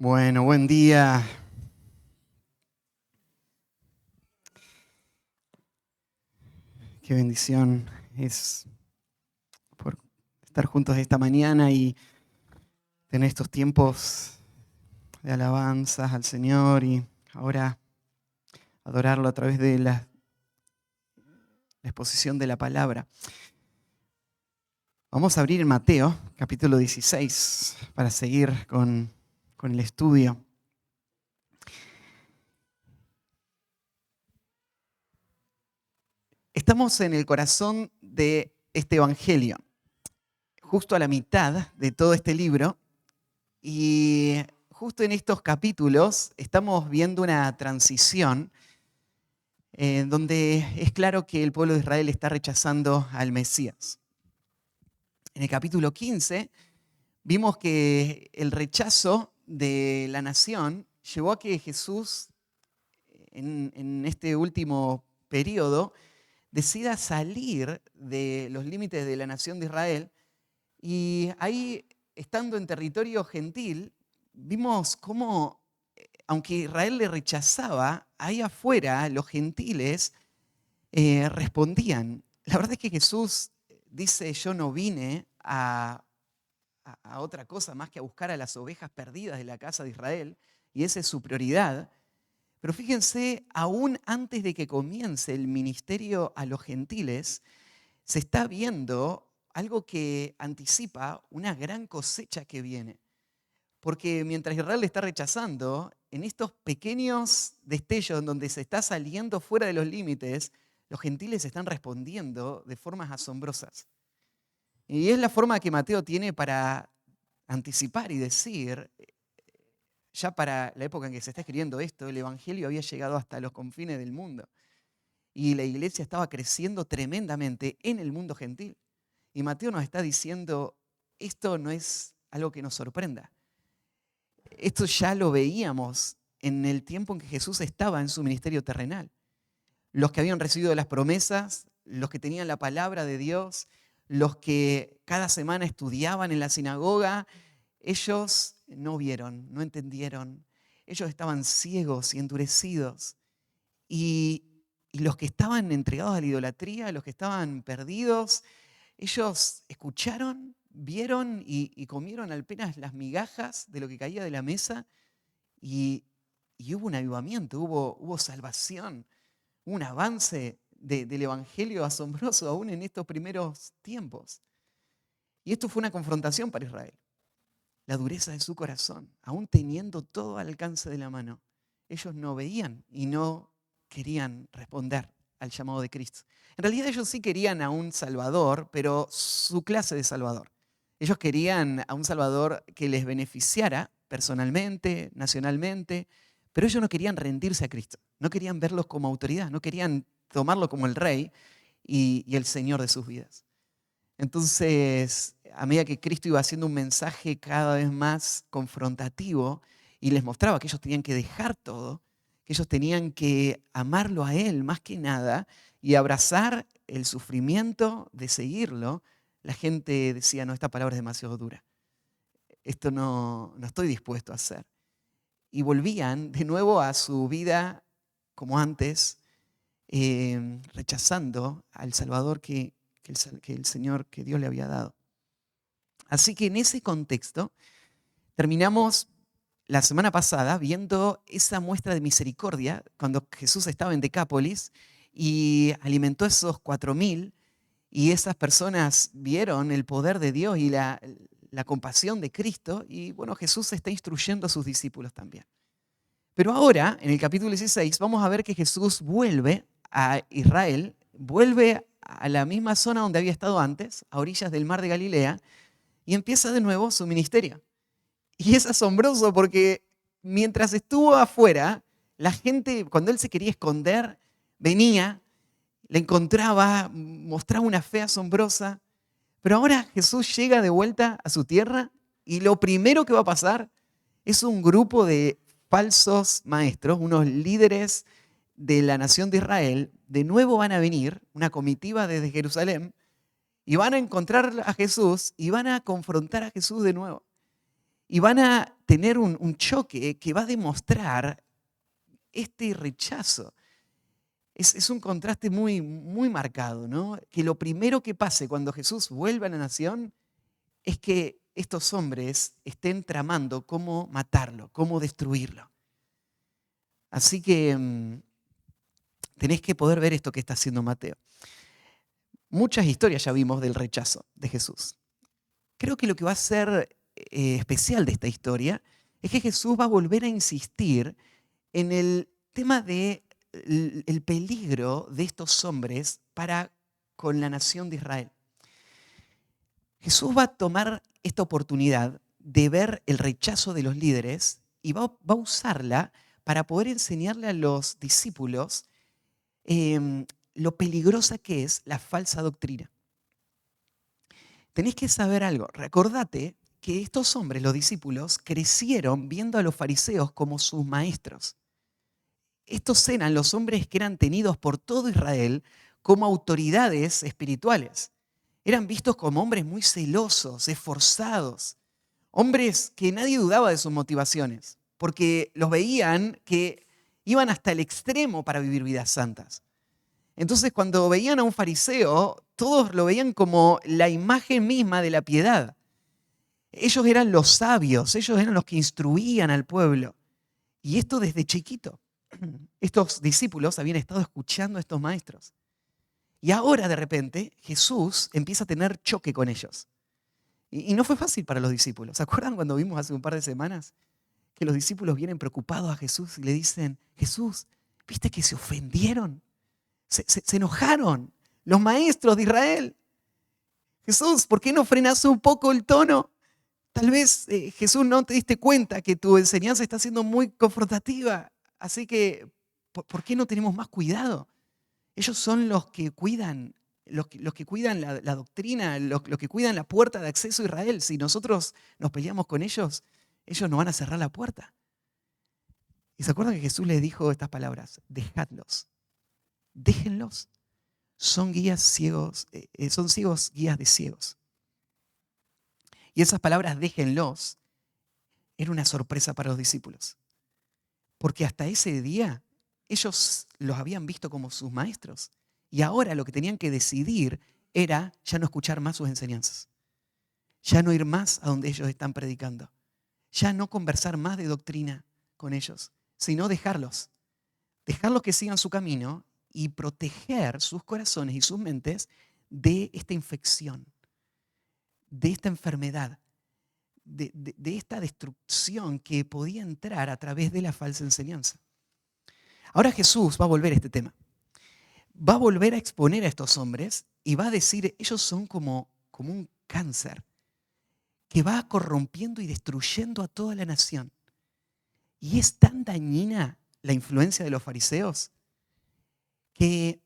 Bueno, buen día. Qué bendición es por estar juntos esta mañana y tener estos tiempos de alabanzas al Señor y ahora adorarlo a través de la exposición de la palabra. Vamos a abrir en Mateo, capítulo 16, para seguir con el estudio. Estamos en el corazón de este evangelio, justo a la mitad de todo este libro, y justo en estos capítulos estamos viendo una transición donde es claro que el pueblo de Israel está rechazando al Mesías. En el capítulo 15 vimos que el rechazo de la nación llevó a que Jesús, en este último periodo, decida salir de los límites de la nación de Israel. Y ahí, estando en territorio gentil, vimos cómo, aunque Israel le rechazaba, ahí afuera los gentiles respondían. La verdad es que Jesús dice: yo no vine a otra cosa más que a buscar a las ovejas perdidas de la casa de Israel, y esa es su prioridad. Pero fíjense, aún antes de que comience el ministerio a los gentiles, se está viendo algo que anticipa una gran cosecha que viene. Porque mientras Israel le está rechazando, en estos pequeños destellos en donde se está saliendo fuera de los límites, los gentiles están respondiendo de formas asombrosas. Y es la forma que Mateo tiene para anticipar y decir: ya para la época en que se está escribiendo esto, el evangelio había llegado hasta los confines del mundo. Y la iglesia estaba creciendo tremendamente en el mundo gentil. Y Mateo nos está diciendo: esto no es algo que nos sorprenda. Esto ya lo veíamos en el tiempo en que Jesús estaba en su ministerio terrenal. Los que habían recibido las promesas, los que tenían la palabra de Dios, los que cada semana estudiaban en la sinagoga, ellos no vieron, no entendieron. Ellos estaban ciegos y endurecidos. Y los que estaban entregados a la idolatría, los que estaban perdidos, ellos escucharon, vieron y comieron apenas las migajas de lo que caía de la mesa, y hubo un avivamiento, hubo salvación, un avance del evangelio asombroso aún en estos primeros tiempos. Y esto fue una confrontación para Israel. La dureza de su corazón, aún teniendo todo al alcance de la mano, ellos no veían y no querían responder al llamado de Cristo. En realidad ellos sí querían a un Salvador, pero su clase de Salvador. Ellos querían a un Salvador que les beneficiara personalmente, nacionalmente, pero ellos no querían rendirse a Cristo. No querían verlos como autoridad, no querían tomarlo como el Rey y el Señor de sus vidas. Entonces, a medida que Cristo iba haciendo un mensaje cada vez más confrontativo y les mostraba que ellos tenían que dejar todo, que ellos tenían que amarlo a Él más que nada y abrazar el sufrimiento de seguirlo, la gente decía: no, esta palabra es demasiado dura. Esto no estoy dispuesto a hacer. Y volvían de nuevo a su vida como antes, rechazando al Salvador que el Señor, que Dios le había dado. Así que en ese contexto terminamos la semana pasada viendo esa muestra de misericordia cuando Jesús estaba en Decápolis y alimentó a esos 4.000, y esas personas vieron el poder de Dios y la compasión de Cristo, y bueno, Jesús está instruyendo a sus discípulos también. Pero ahora, en el capítulo 16, vamos a ver que Jesús vuelve a Israel, vuelve a la misma zona donde había estado antes, a orillas del mar de Galilea, y empieza de nuevo su ministerio. Y es asombroso porque mientras estuvo afuera, la gente, cuando él se quería esconder, venía, le encontraba, mostraba una fe asombrosa. Pero ahora Jesús llega de vuelta a su tierra y lo primero que va a pasar es un grupo de falsos maestros, unos líderes de la nación de Israel, de nuevo van a venir, una comitiva desde Jerusalén, y van a encontrar a Jesús y van a confrontar a Jesús de nuevo. Y van a tener un choque que va a demostrar este rechazo. Es un contraste muy, muy marcado, ¿no? Que lo primero que pase cuando Jesús vuelva a la nación es que estos hombres estén tramando cómo matarlo, cómo destruirlo. Así que tenés que poder ver esto que está haciendo Mateo. Muchas historias ya vimos del rechazo de Jesús. Creo que lo que va a ser especial de esta historia es que Jesús va a volver a insistir en el tema de el peligro de estos hombres para con la nación de Israel. Jesús va a tomar esta oportunidad de ver el rechazo de los líderes y va a usarla para poder enseñarle a los discípulos lo peligrosa que es la falsa doctrina. Tenés que saber algo. Recordate que estos hombres, los discípulos, crecieron viendo a los fariseos como sus maestros. Estos eran los hombres que eran tenidos por todo Israel como autoridades espirituales. Eran vistos como hombres muy celosos, esforzados, hombres que nadie dudaba de sus motivaciones, porque los veían que iban hasta el extremo para vivir vidas santas. Entonces, cuando veían a un fariseo, todos lo veían como la imagen misma de la piedad. Ellos eran los sabios, ellos eran los que instruían al pueblo. Y esto desde chiquito. Estos discípulos habían estado escuchando a estos maestros. Y ahora, de repente, Jesús empieza a tener choque con ellos. Y no fue fácil para los discípulos. ¿Se acuerdan cuando vimos hace un par de semanas que los discípulos vienen preocupados a Jesús y le dicen, Jesús, ¿viste que se ofendieron? Se enojaron los maestros de Israel. Jesús, ¿por qué no frenas un poco el tono? Tal vez, Jesús, no te diste cuenta que tu enseñanza está siendo muy confrontativa. Así que, ¿por qué no tenemos más cuidado? Ellos son los que cuidan, los que cuidan la doctrina, los que cuidan la puerta de acceso a Israel. Si nosotros nos peleamos con ellos, ellos nos van a cerrar la puerta. ¿Y se acuerdan que Jesús les dijo estas palabras? Dejadlos, déjenlos. Son guías ciegos, son ciegos guías de ciegos. Y esas palabras, déjenlos, era una sorpresa para los discípulos. Porque hasta ese día ellos los habían visto como sus maestros. Y ahora lo que tenían que decidir era ya no escuchar más sus enseñanzas. Ya no ir más a donde ellos están predicando. Ya no conversar más de doctrina con ellos, sino dejarlos. Dejarlos que sigan su camino y proteger sus corazones y sus mentes de esta infección, de esta enfermedad, de esta destrucción que podía entrar a través de la falsa enseñanza. Ahora Jesús va a volver a este tema. Va a volver a exponer a estos hombres y va a decir, ellos son como un cáncer que va corrompiendo y destruyendo a toda la nación. Y es tan dañina la influencia de los fariseos que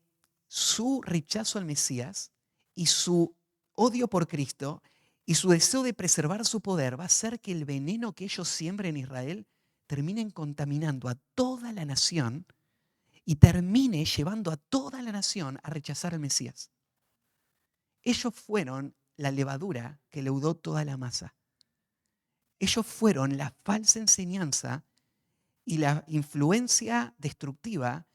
su rechazo al Mesías y su odio por Cristo y su deseo de preservar su poder va a hacer que el veneno que ellos siembren en Israel terminen contaminando a toda la nación y termine llevando a toda la nación a rechazar al Mesías. Ellos fueron la levadura que leudó toda la masa. Ellos fueron la falsa enseñanza y la influencia destructiva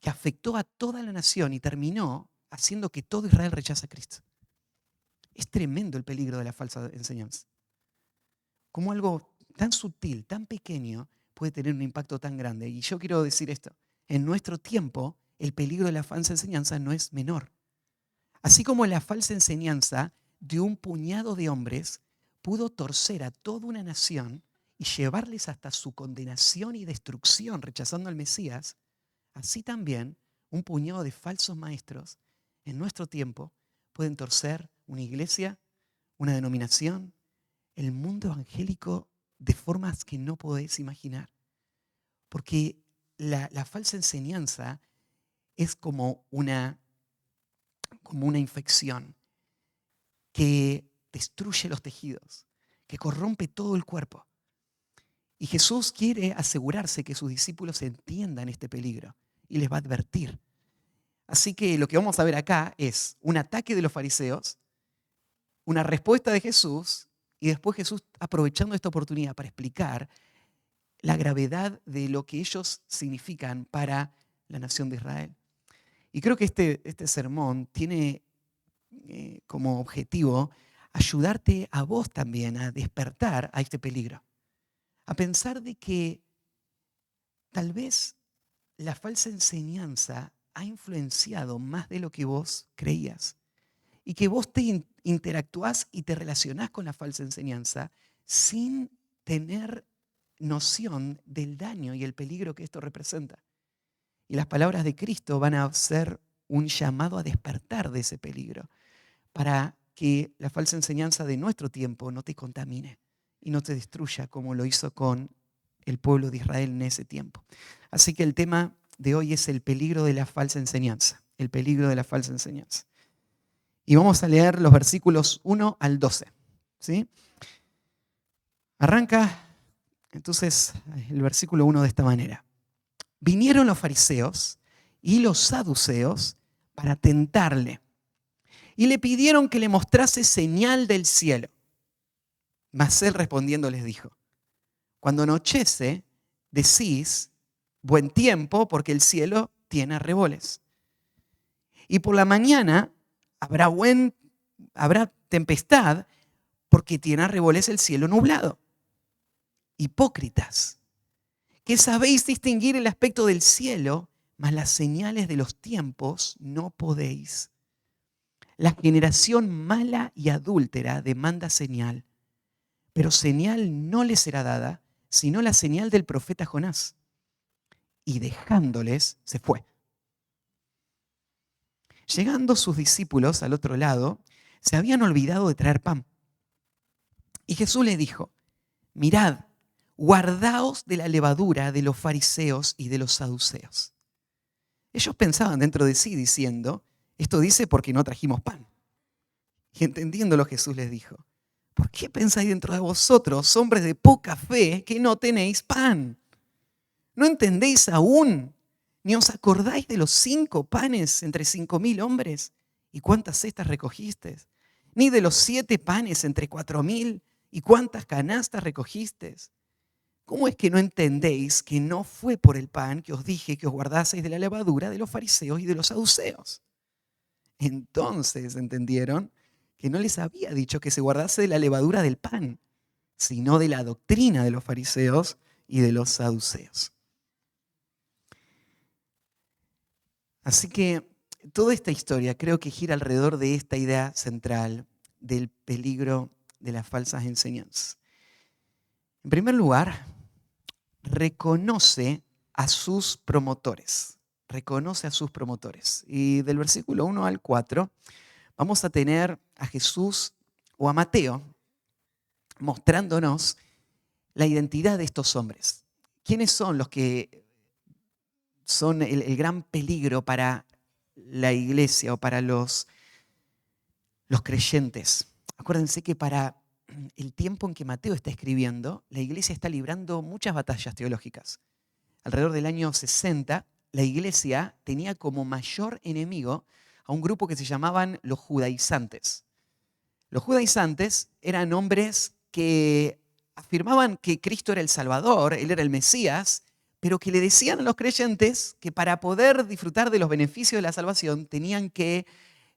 que afectó a toda la nación y terminó haciendo que todo Israel rechace a Cristo. Es tremendo el peligro de la falsa enseñanza. Como algo tan sutil, tan pequeño, puede tener un impacto tan grande. Y yo quiero decir esto, en nuestro tiempo el peligro de la falsa enseñanza no es menor. Así como la falsa enseñanza de un puñado de hombres pudo torcer a toda una nación y llevarles hasta su condenación y destrucción rechazando al Mesías, así también un puñado de falsos maestros en nuestro tiempo pueden torcer una iglesia, una denominación, el mundo evangélico de formas que no podés imaginar. Porque la falsa enseñanza es como una infección que destruye los tejidos, que corrompe todo el cuerpo. Y Jesús quiere asegurarse que sus discípulos entiendan este peligro y les va a advertir. Así que lo que vamos a ver acá es un ataque de los fariseos, una respuesta de Jesús Y después Jesús, aprovechando esta oportunidad para explicar la gravedad de lo que ellos significan para la nación de Israel. Y creo que este sermón tiene como objetivo ayudarte a vos también a despertar a este peligro. A pensar de que tal vez la falsa enseñanza ha influenciado más de lo que vos creías. Y que vos te interactuás y te relacionás con la falsa enseñanza sin tener noción del daño y el peligro que esto representa. Y las palabras de Cristo van a ser un llamado a despertar de ese peligro para que la falsa enseñanza de nuestro tiempo no te contamine y no te destruya como lo hizo con el pueblo de Israel en ese tiempo. Así que el tema de hoy es el peligro de la falsa enseñanza, el peligro de la falsa enseñanza. Y vamos a leer los versículos 1 al 12. ¿Sí? Arranca entonces el versículo 1 de esta manera. Vinieron los fariseos y los saduceos para tentarle y le pidieron que le mostrase señal del cielo. Mas él respondiendo les dijo, cuando anochece, decís, buen tiempo, porque el cielo tiene arreboles. Y por la mañana habrá tempestad, porque tiene arreboles el cielo nublado. Hipócritas, que sabéis distinguir el aspecto del cielo, mas las señales de los tiempos no podéis. La generación mala y adúltera demanda señal, pero señal no les será dada, sino la señal del profeta Jonás. Y dejándoles, se fue. Llegando sus discípulos al otro lado, se habían olvidado de traer pan. Y Jesús les dijo, mirad, guardaos de la levadura de los fariseos y de los saduceos. Ellos pensaban dentro de sí diciendo, esto dice porque no trajimos pan. Y entendiéndolo Jesús les dijo, ¿por qué pensáis dentro de vosotros, hombres de poca fe, que no tenéis pan? ¿No entendéis aún? ¿Ni os acordáis de los 5 panes entre 5.000 hombres? ¿Y cuántas cestas recogisteis? ¿Ni de los 7 panes entre 4.000? ¿Y cuántas canastas recogisteis? ¿Cómo es que no entendéis que no fue por el pan que os dije que os guardaseis de la levadura de los fariseos y de los saduceos? Entonces entendieron que no les había dicho que se guardase de la levadura del pan, sino de la doctrina de los fariseos y de los saduceos. Así que toda esta historia creo que gira alrededor de esta idea central del peligro de las falsas enseñanzas. En primer lugar, reconoce a sus promotores. Reconoce a sus promotores. Y del versículo 1 al 4 vamos a tener a Jesús o a Mateo mostrándonos la identidad de estos hombres. ¿Quiénes son los que son el gran peligro para la iglesia o para los creyentes? Acuérdense que para el tiempo en que Mateo está escribiendo, la iglesia está librando muchas batallas teológicas. Alrededor del año 60, la iglesia tenía como mayor enemigo a un grupo que se llamaban los judaizantes. Los judaizantes eran hombres que afirmaban que Cristo era el Salvador, Él era el Mesías, pero que le decían a los creyentes que para poder disfrutar de los beneficios de la salvación tenían que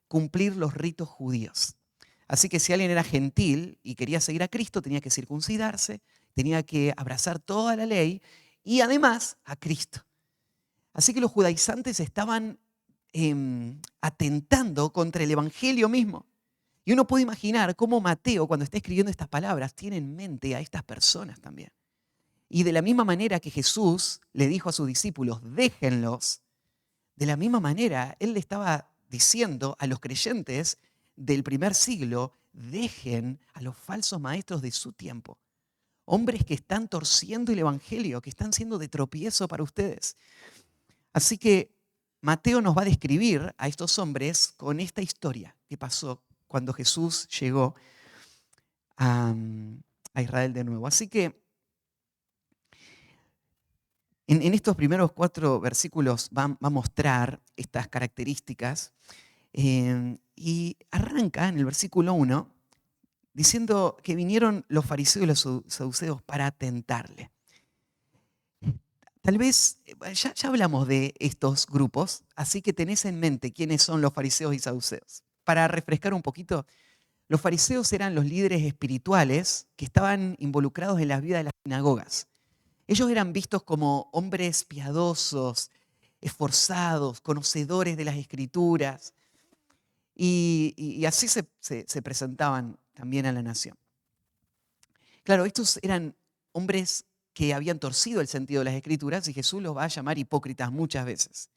cumplir los ritos judíos. Así que si alguien era gentil y quería seguir a Cristo, tenía que circuncidarse, tenía que abrazar toda la ley y además a Cristo. Así que los judaizantes estaban atentando contra el evangelio mismo. Y uno puede imaginar cómo Mateo, cuando está escribiendo estas palabras, tiene en mente a estas personas también. Y de la misma manera que Jesús le dijo a sus discípulos, déjenlos, de la misma manera Él le estaba diciendo a los creyentes del primer siglo, dejen a los falsos maestros de su tiempo. Hombres que están torciendo el evangelio, que están siendo de tropiezo para ustedes. Así que Mateo nos va a describir a estos hombres con esta historia que pasó cuando Jesús llegó a Israel de nuevo. Así que en estos primeros 4 versículos va a mostrar estas características y arranca en el versículo 1 diciendo que vinieron los fariseos y los saduceos para tentarle. Tal vez, ya hablamos de estos grupos, así que tenés en mente quiénes son los fariseos y saduceos. Para refrescar un poquito, los fariseos eran los líderes espirituales que estaban involucrados en la vida de las sinagogas. Ellos eran vistos como hombres piadosos, esforzados, conocedores de las escrituras, y así se presentaban también a la nación. Claro, estos eran hombres que habían torcido el sentido de las escrituras y Jesús los va a llamar hipócritas muchas veces.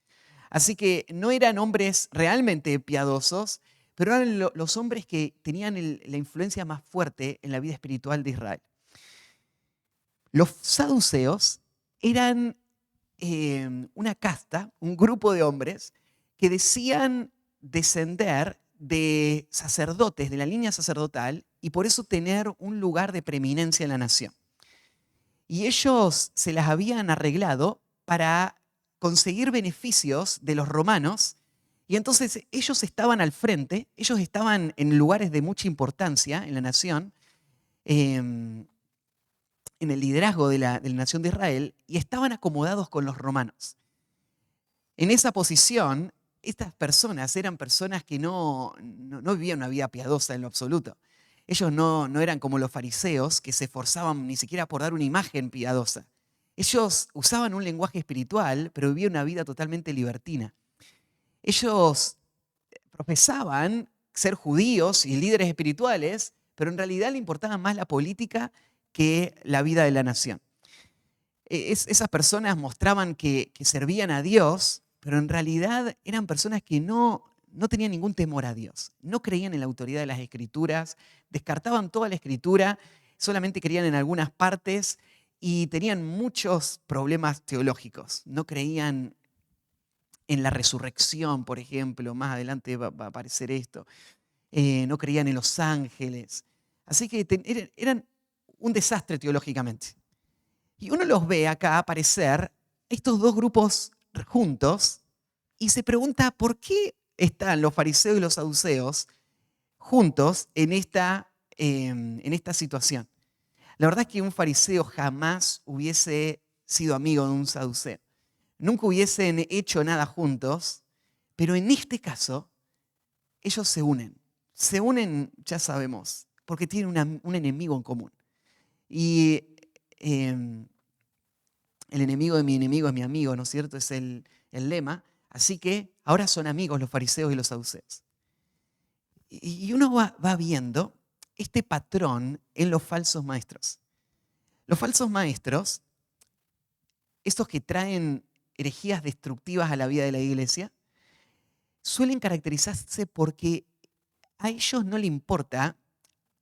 Así que no eran hombres realmente piadosos, pero eran los hombres que tenían la influencia más fuerte en la vida espiritual de Israel. Los saduceos eran una casta, un grupo de hombres que decían descender de sacerdotes, de la línea sacerdotal, y por eso tener un lugar de preeminencia en la nación. Y ellos se las habían arreglado para conseguir beneficios de los romanos, y entonces ellos estaban al frente, ellos estaban en lugares de mucha importancia en la nación, en el liderazgo de la nación de Israel, y estaban acomodados con los romanos. En esa posición, estas personas eran personas que no vivían una vida piadosa en lo absoluto. Ellos no eran como los fariseos que se esforzaban ni siquiera por dar una imagen piadosa. Ellos usaban un lenguaje espiritual, pero vivían una vida totalmente libertina. Ellos profesaban ser judíos y líderes espirituales, pero en realidad le importaba más la política que la vida de la nación. Esas personas mostraban que servían a Dios, pero en realidad eran personas que no tenían ningún temor a Dios. No creían en la autoridad de las escrituras, descartaban toda la escritura, solamente creían en algunas partes y tenían muchos problemas teológicos. No creían en la resurrección, por ejemplo, más adelante va a aparecer esto. No creían en los ángeles. Así que eran un desastre teológicamente. Y uno los ve acá aparecer, estos dos grupos juntos, y se pregunta por qué están los fariseos y los saduceos juntos en esta situación. La verdad es que un fariseo jamás hubiese sido amigo de un saduceo. Nunca hubiesen hecho nada juntos, pero en este caso ellos se unen. Se unen, ya sabemos, porque tienen un enemigo en común. Y el enemigo de mi enemigo es mi amigo, ¿no es cierto? Es el lema. Así que ahora son amigos los fariseos y los saduceos. Y uno va viendo este patrón en los falsos maestros. Los falsos maestros, estos que traen herejías destructivas a la vida de la iglesia, suelen caracterizarse porque a ellos no les importa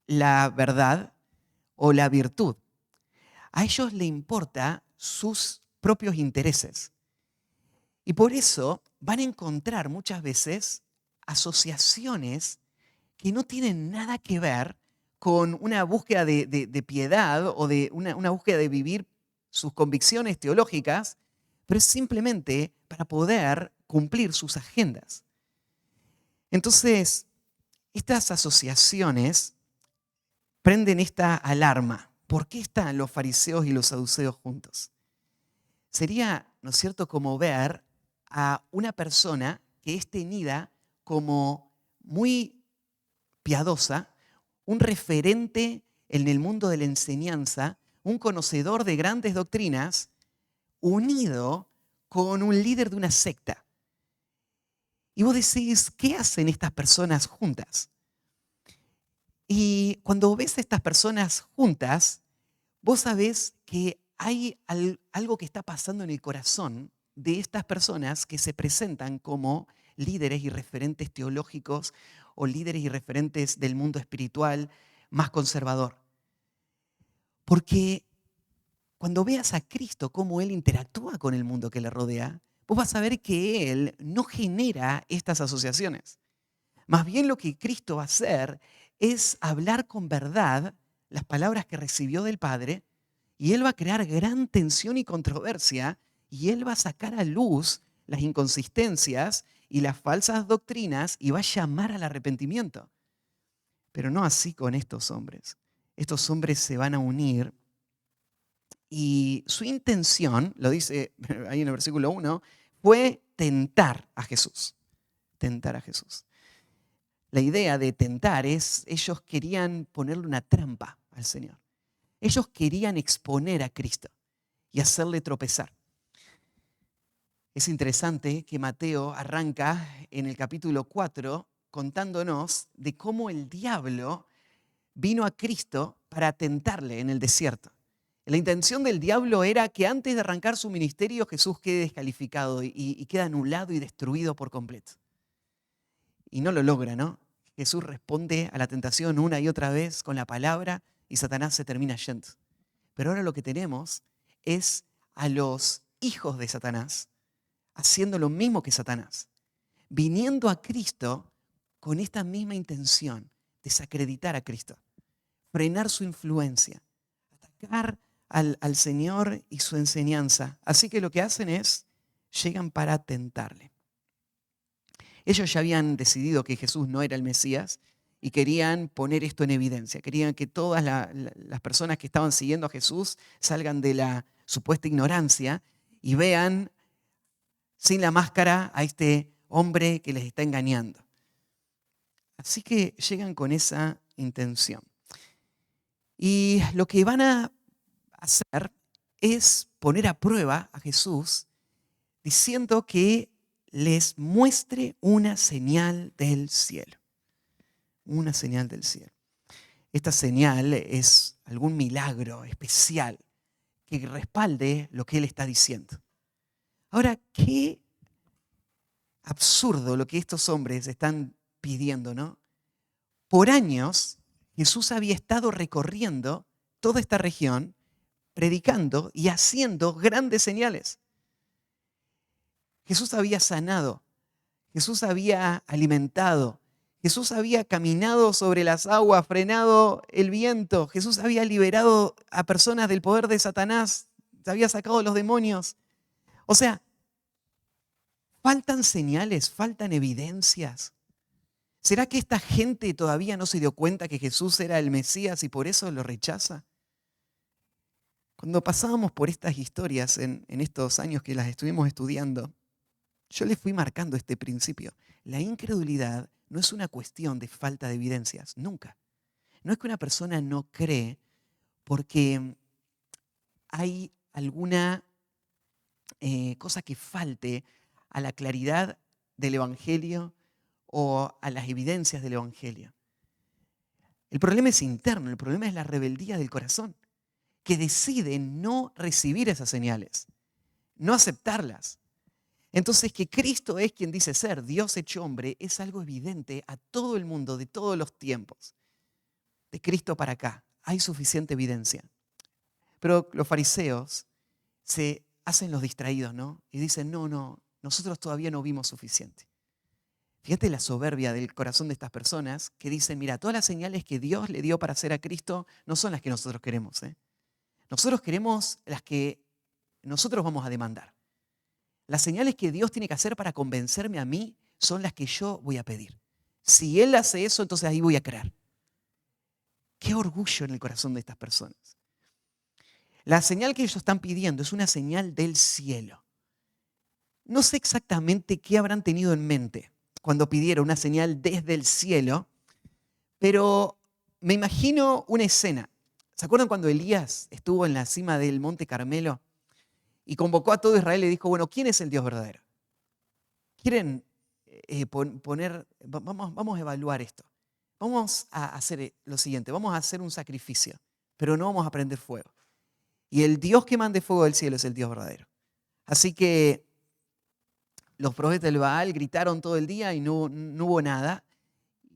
la verdad o la virtud. A ellos les importa sus propios intereses. Y por eso van a encontrar muchas veces asociaciones que no tienen nada que ver con una búsqueda de piedad o de una búsqueda de vivir sus convicciones teológicas, pero es simplemente para poder cumplir sus agendas. Entonces, estas asociaciones prenden esta alarma. ¿Por qué están los fariseos y los saduceos juntos? Sería, ¿no es cierto?, como ver a una persona que es tenida como muy piadosa, un referente en el mundo de la enseñanza, un conocedor de grandes doctrinas, unido con un líder de una secta. Y vos decís, ¿qué hacen estas personas juntas? Y cuando ves a estas personas juntas, vos sabés que hay algo que está pasando en el corazón de estas personas que se presentan como líderes y referentes teológicos o líderes y referentes del mundo espiritual más conservador. Porque cuando veas a Cristo, cómo Él interactúa con el mundo que le rodea, vos vas a ver que Él no genera estas asociaciones. Más bien lo que Cristo va a hacer es hablar con verdad las palabras que recibió del Padre, y Él va a crear gran tensión y controversia, y Él va a sacar a luz las inconsistencias y las falsas doctrinas y va a llamar al arrepentimiento. Pero no así con estos hombres. Estos hombres se van a unir y su intención, lo dice ahí en el versículo 1, fue tentar a Jesús. Tentar a Jesús. La idea de tentar es, ellos querían ponerle una trampa al Señor. Ellos querían exponer a Cristo y hacerle tropezar. Es interesante que Mateo arranca en el capítulo 4 contándonos de cómo el diablo vino a Cristo para tentarle en el desierto. La intención del diablo era que antes de arrancar su ministerio Jesús quede descalificado y quede anulado y destruido por completo. Y no lo logra, ¿no? Jesús responde a la tentación una y otra vez con la palabra y Satanás se termina yendo. Pero ahora lo que tenemos es a los hijos de Satanás haciendo lo mismo que Satanás, viniendo a Cristo con esta misma intención, desacreditar a Cristo, frenar su influencia, atacar al Señor y su enseñanza. Así que lo que hacen es, llegan para tentarle. Ellos ya habían decidido que Jesús no era el Mesías y querían poner esto en evidencia. Querían que todas las personas que estaban siguiendo a Jesús salgan de la supuesta ignorancia y vean sin la máscara a este hombre que les está engañando. Así que llegan con esa intención. Y lo que van a hacer es poner a prueba a Jesús diciendo que les muestre una señal del cielo. Una señal del cielo. Esta señal es algún milagro especial que respalde lo que él está diciendo. Ahora, qué absurdo lo que estos hombres están pidiendo, ¿no? Por años, Jesús había estado recorriendo toda esta región, predicando y haciendo grandes señales. Jesús había sanado, Jesús había alimentado, Jesús había caminado sobre las aguas, frenado el viento, Jesús había liberado a personas del poder de Satanás, había sacado a los demonios. O sea, faltan señales, faltan evidencias. ¿Será que esta gente todavía no se dio cuenta que Jesús era el Mesías y por eso lo rechaza? Cuando pasábamos por estas historias en estos años que las estuvimos estudiando, yo les fui marcando este principio. La incredulidad no es una cuestión de falta de evidencias, nunca. No es que una persona no cree porque hay alguna cosa que falte a la claridad del Evangelio o a las evidencias del Evangelio. El problema es interno, el problema es la rebeldía del corazón, que decide no recibir esas señales, no aceptarlas. Entonces, que Cristo es quien dice ser Dios hecho hombre es algo evidente a todo el mundo de todos los tiempos. De Cristo para acá hay suficiente evidencia. Pero los fariseos se hacen los distraídos, ¿no? Y dicen, no, nosotros todavía no vimos suficiente. Fíjate la soberbia del corazón de estas personas que dicen, mira, todas las señales que Dios le dio para hacer a Cristo no son las que nosotros queremos. Nosotros queremos las que nosotros vamos a demandar. Las señales que Dios tiene que hacer para convencerme a mí son las que yo voy a pedir. Si Él hace eso, entonces ahí voy a creer. Qué orgullo en el corazón de estas personas. La señal que ellos están pidiendo es una señal del cielo. No sé exactamente qué habrán tenido en mente cuando pidieron una señal desde el cielo, pero me imagino una escena. ¿Se acuerdan cuando Elías estuvo en la cima del Monte Carmelo y convocó a todo Israel y dijo, bueno, ¿quién es el Dios verdadero? ¿Quieren vamos a evaluar esto? Vamos a hacer lo siguiente, vamos a hacer un sacrificio, pero no vamos a prender fuego. Y el Dios que mande fuego del cielo es el Dios verdadero. Así que los profetas del Baal gritaron todo el día y no hubo nada.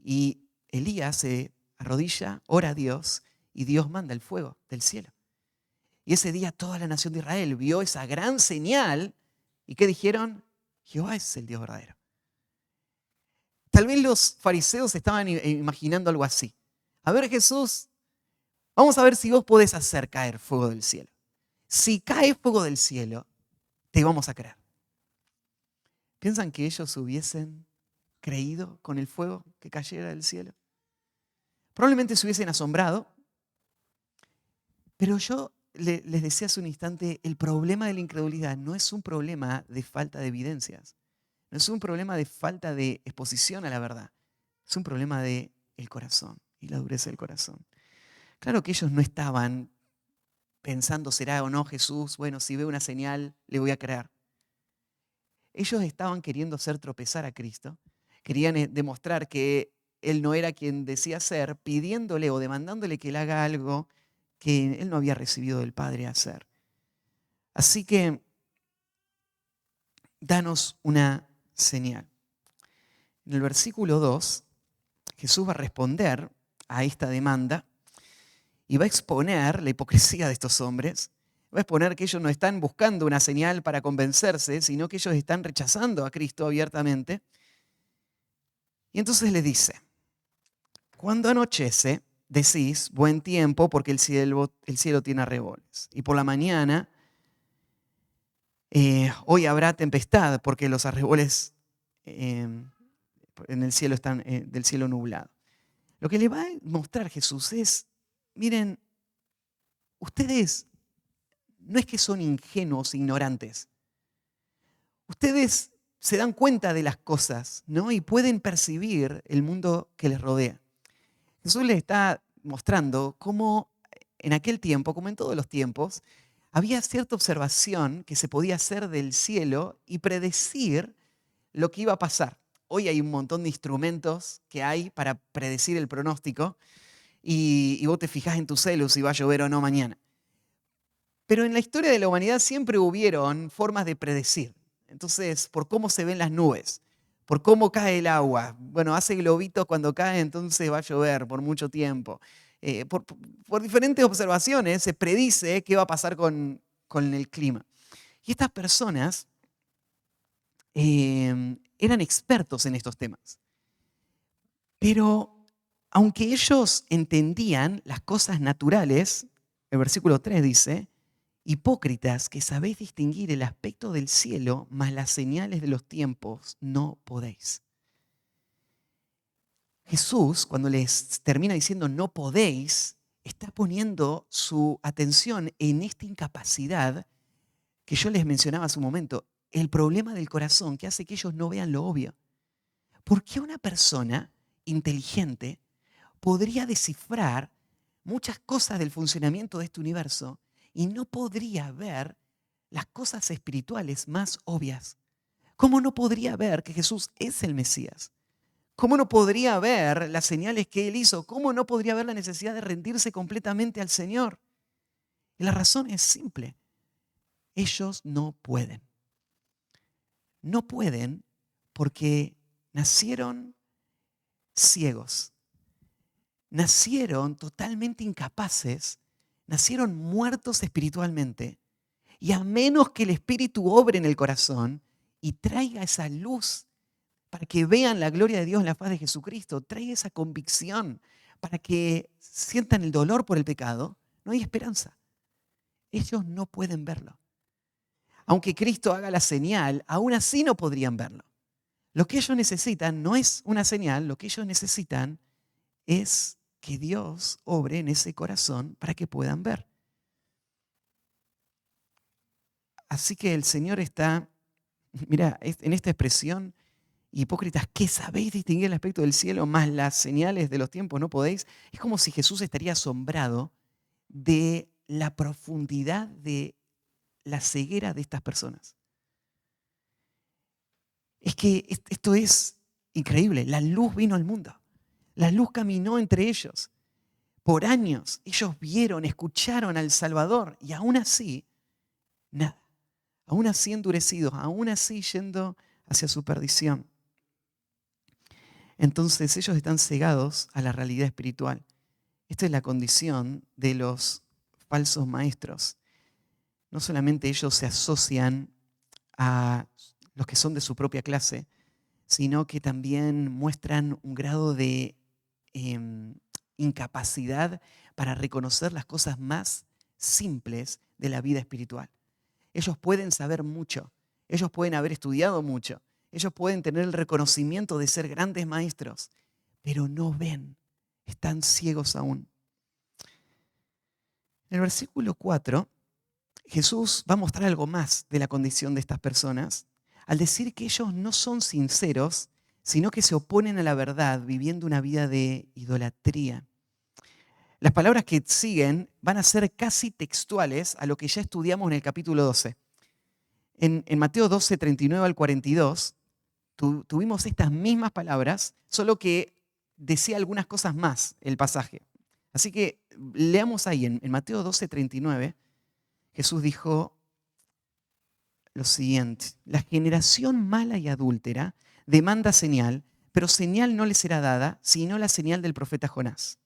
Y Elías se arrodilla, ora a Dios y Dios manda el fuego del cielo. Y ese día toda la nación de Israel vio esa gran señal. ¿Y qué dijeron? Jehová es el Dios verdadero. Tal vez los fariseos estaban imaginando algo así. A ver, Jesús, vamos a ver si vos podés hacer caer fuego del cielo. Si cae fuego del cielo, te vamos a creer. ¿Piensan que ellos hubiesen creído con el fuego que cayera del cielo? Probablemente se hubiesen asombrado, pero yo les decía hace un instante, el problema de la incredulidad no es un problema de falta de evidencias, no es un problema de falta de exposición a la verdad, es un problema del corazón y la dureza del corazón. Claro que ellos no estaban pensando, ¿será o no Jesús? Bueno, si veo una señal, le voy a creer. Ellos estaban queriendo hacer tropezar a Cristo, querían demostrar que Él no era quien decía ser, pidiéndole o demandándole que Él haga algo que Él no había recibido del Padre hacer. Así que, danos una señal. En el versículo 2, Jesús va a responder a esta demanda y va a exponer la hipocresía de estos hombres. Va a exponer que ellos no están buscando una señal para convencerse, sino que ellos están rechazando a Cristo abiertamente. Y entonces le dice, cuando anochece, decís, buen tiempo porque el cielo tiene arreboles. Y por la mañana, hoy habrá tempestad porque los arreboles en el cielo están del cielo nublado. Lo que le va a mostrar Jesús es, miren, ustedes no es que son ingenuos, ignorantes. Ustedes se dan cuenta de las cosas, ¿no? Y pueden percibir el mundo que les rodea. Jesús les está mostrando cómo en aquel tiempo, como en todos los tiempos, había cierta observación que se podía hacer del cielo y predecir lo que iba a pasar. Hoy hay un montón de instrumentos que hay para predecir el pronóstico y vos te fijás en tu celu si va a llover o no mañana. Pero en la historia de la humanidad siempre hubieron formas de predecir. Entonces, por cómo se ven las nubes, por cómo cae el agua. Bueno, hace globitos cuando cae, entonces va a llover por mucho tiempo. Por diferentes observaciones se predice qué va a pasar con el clima. Y estas personas eran expertos en estos temas. Pero aunque ellos entendían las cosas naturales, el versículo 3 dice, hipócritas que sabéis distinguir el aspecto del cielo, mas las señales de los tiempos no podéis. Jesús, cuando les termina diciendo no podéis, está poniendo su atención en esta incapacidad que yo les mencionaba hace un momento, el problema del corazón que hace que ellos no vean lo obvio. ¿Por qué una persona inteligente podría descifrar muchas cosas del funcionamiento de este universo y no podría ver las cosas espirituales más obvias? ¿Cómo no podría ver que Jesús es el Mesías? ¿Cómo no podría ver las señales que Él hizo? ¿Cómo no podría ver la necesidad de rendirse completamente al Señor? Y la razón es simple. Ellos no pueden. No pueden porque nacieron ciegos. Nacieron totalmente incapaces, nacieron muertos espiritualmente, y a menos que el Espíritu obre en el corazón y traiga esa luz para que vean la gloria de Dios en la faz de Jesucristo, traiga esa convicción para que sientan el dolor por el pecado, no hay esperanza. Ellos no pueden verlo. Aunque Cristo haga la señal, aún así no podrían verlo. Lo que ellos necesitan no es una señal, lo que ellos necesitan es que Dios obre en ese corazón para que puedan ver. Así que el Señor está, mira, en esta expresión, hipócritas, ¿qué sabéis distinguir el aspecto del cielo, más las señales de los tiempos no podéis? Es como si Jesús estaría asombrado de la profundidad de la ceguera de estas personas. Es que esto es increíble. La luz vino al mundo. La luz caminó entre ellos. Por años ellos vieron, escucharon al Salvador y aún así, nada. Aún así endurecidos, aún así yendo hacia su perdición. Entonces ellos están cegados a la realidad espiritual. Esta es la condición de los falsos maestros. No solamente ellos se asocian a los que son de su propia clase, sino que también muestran un grado de incapacidad para reconocer las cosas más simples de la vida espiritual. Ellos pueden saber mucho, ellos pueden haber estudiado mucho, ellos pueden tener el reconocimiento de ser grandes maestros, pero no ven Están ciegos aún. En el versículo 4, Jesús va a mostrar algo más de la condición de estas personas al decir que ellos no son sinceros, sino que se oponen a la verdad viviendo una vida de idolatría. Las palabras que siguen van a ser casi textuales a lo que ya estudiamos en el capítulo 12. En Mateo 12, 39 al 42, tuvimos estas mismas palabras, solo que decía algunas cosas más el pasaje. Así que leamos ahí, en Mateo 12, 39, Jesús dijo lo siguiente: la generación mala y adúltera demanda señal, pero señal no le será dada, sino la señal del profeta Jonás.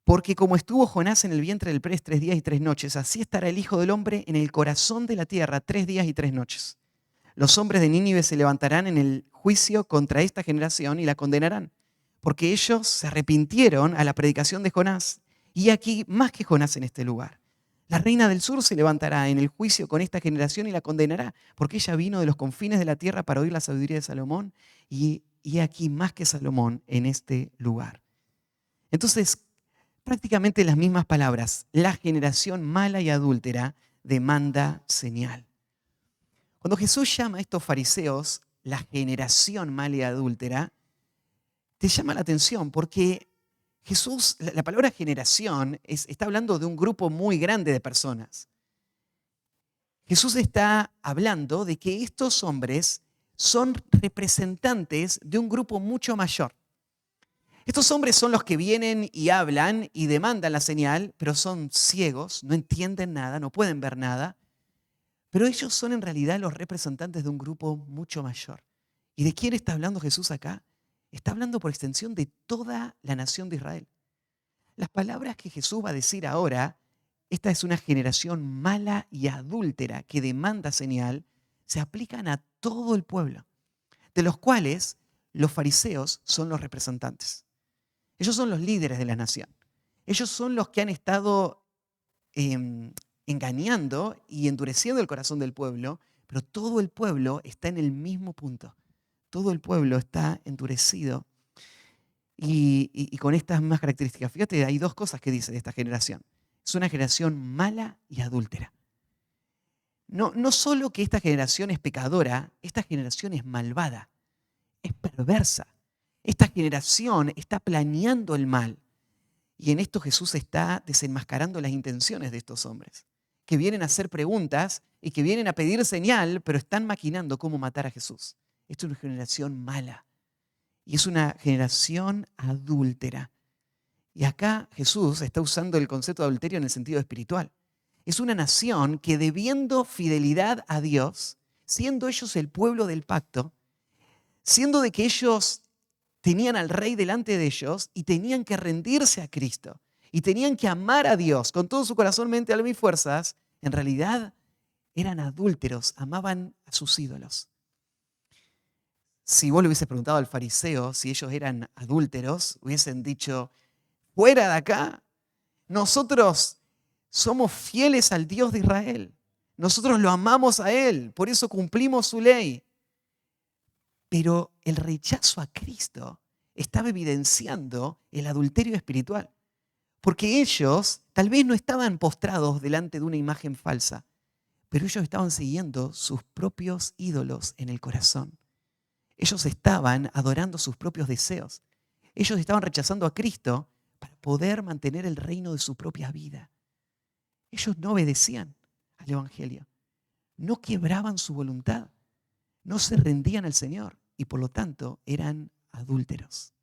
Porque como estuvo Jonás en el vientre del pez 3 días y 3 noches, así estará el Hijo del Hombre en el corazón de la tierra 3 días y 3 noches. Los hombres de Nínive se levantarán en el juicio contra esta generación y la condenarán, porque ellos se arrepintieron a la predicación de Jonás, y aquí más que Jonás en este lugar. La reina del sur se levantará en el juicio con esta generación y la condenará, porque ella vino de los confines de la tierra para oír la sabiduría de Salomón, y aquí más que Salomón en este lugar. Entonces, prácticamente las mismas palabras. La generación mala y adúltera demanda señal. Cuando Jesús llama a estos fariseos la generación mala y adúltera, te llama la atención porque Jesús, la palabra generación, está hablando de un grupo muy grande de personas. Jesús está hablando de que estos hombres son representantes de un grupo mucho mayor. Estos hombres son los que vienen y hablan y demandan la señal, pero son ciegos, no entienden nada, no pueden ver nada. Pero ellos son en realidad los representantes de un grupo mucho mayor. ¿Y de quién está hablando Jesús acá? Está hablando por extensión de toda la nación de Israel. Las palabras que Jesús va a decir ahora, esta es una generación mala y adúltera que demanda señal, se aplican a todo el pueblo, de los cuales los fariseos son los representantes. Ellos son los líderes de la nación. Ellos son los que han estado engañando y endureciendo el corazón del pueblo, pero todo el pueblo está en el mismo punto. Todo el pueblo está endurecido y con estas mismas características. Fíjate, hay dos cosas que dice de esta generación. Es una generación mala y adúltera. No solo que esta generación es pecadora, esta generación es malvada, es perversa. Esta generación está planeando el mal. Y en esto Jesús está desenmascarando las intenciones de estos hombres, que vienen a hacer preguntas y que vienen a pedir señal, pero están maquinando cómo matar a Jesús. Esto es una generación mala y es una generación adúltera. Y acá Jesús está usando el concepto de adulterio en el sentido espiritual. Es una nación que, debiendo fidelidad a Dios, siendo ellos el pueblo del pacto, siendo de que ellos tenían al rey delante de ellos y tenían que rendirse a Cristo y tenían que amar a Dios con todo su corazón, mente, alma y fuerzas, en realidad eran adúlteros, amaban a sus ídolos. Si vos le hubieses preguntado al fariseo si ellos eran adúlteros, hubiesen dicho: fuera de acá, nosotros somos fieles al Dios de Israel, nosotros lo amamos a Él, por eso cumplimos su ley. Pero el rechazo a Cristo estaba evidenciando el adulterio espiritual. Porque ellos tal vez no estaban postrados delante de una imagen falsa, pero ellos estaban siguiendo sus propios ídolos en el corazón. Ellos estaban adorando sus propios deseos. Ellos estaban rechazando a Cristo para poder mantener el reino de su propia vida. Ellos no obedecían al Evangelio. No quebraban su voluntad. No se rendían al Señor y por lo tanto eran adúlteros.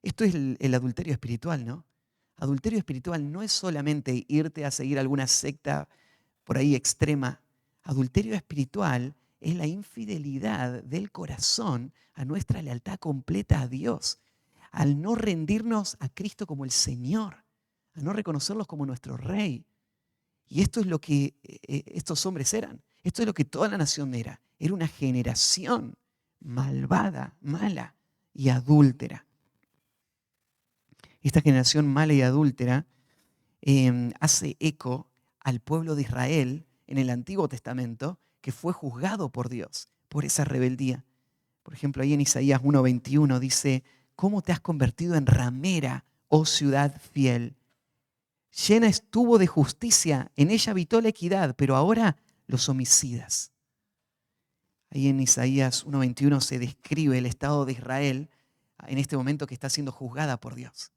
Esto es el adulterio espiritual, ¿no? Adulterio espiritual no es solamente irte a seguir alguna secta por ahí extrema. Adulterio espiritual es la infidelidad del corazón a nuestra lealtad completa a Dios, al no rendirnos a Cristo como el Señor, a no reconocerlos como nuestro Rey. Y esto es lo que estos hombres eran. Esto es lo que toda la nación era. Era una generación malvada, mala y adúltera. Esta generación mala y adúltera hace eco al pueblo de Israel en el Antiguo Testamento, que fue juzgado por Dios por esa rebeldía. Por ejemplo, ahí en Isaías 1:21 dice: cómo te has convertido en ramera, oh ciudad fiel. Llena estuvo de justicia, en ella habitó la equidad, pero ahora los homicidas. Ahí en Isaías 1:21 se describe el estado de Israel en este momento que está siendo juzgada por Dios.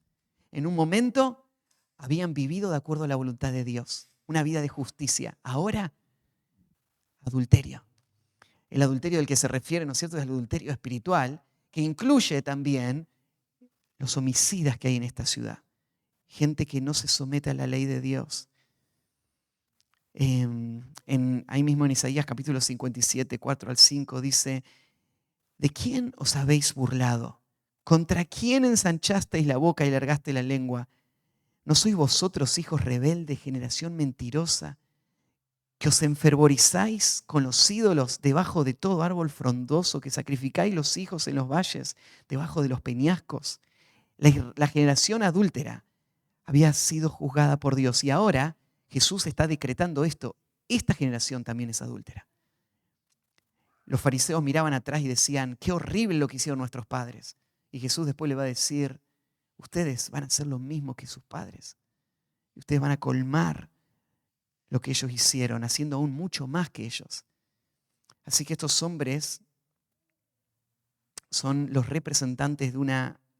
En un momento habían vivido de acuerdo a la voluntad de Dios, una vida de justicia. Ahora, adulterio. El adulterio del que se refiere, ¿no es cierto?, es el adulterio espiritual, que incluye también los homicidas que hay en esta ciudad. Gente que no se somete a la ley de Dios. Ahí mismo en Isaías capítulo 57, 4 al 5 dice: ¿de quién os habéis burlado? ¿Contra quién ensanchasteis la boca y largaste la lengua? ¿No sois vosotros hijos rebeldes, generación mentirosa, que os enfervorizáis con los ídolos debajo de todo árbol frondoso, que sacrificáis los hijos en los valles, debajo de los peñascos? La generación adúltera había sido juzgada por Dios y ahora Jesús está decretando esto. Esta generación también es adúltera. Los fariseos miraban atrás y decían: qué horrible lo que hicieron nuestros padres. Y Jesús después le va a decir: ustedes van a hacer lo mismo que sus padres. Y ustedes van a colmar lo que ellos hicieron, haciendo aún mucho más que ellos. Así que estos hombres son los representantes de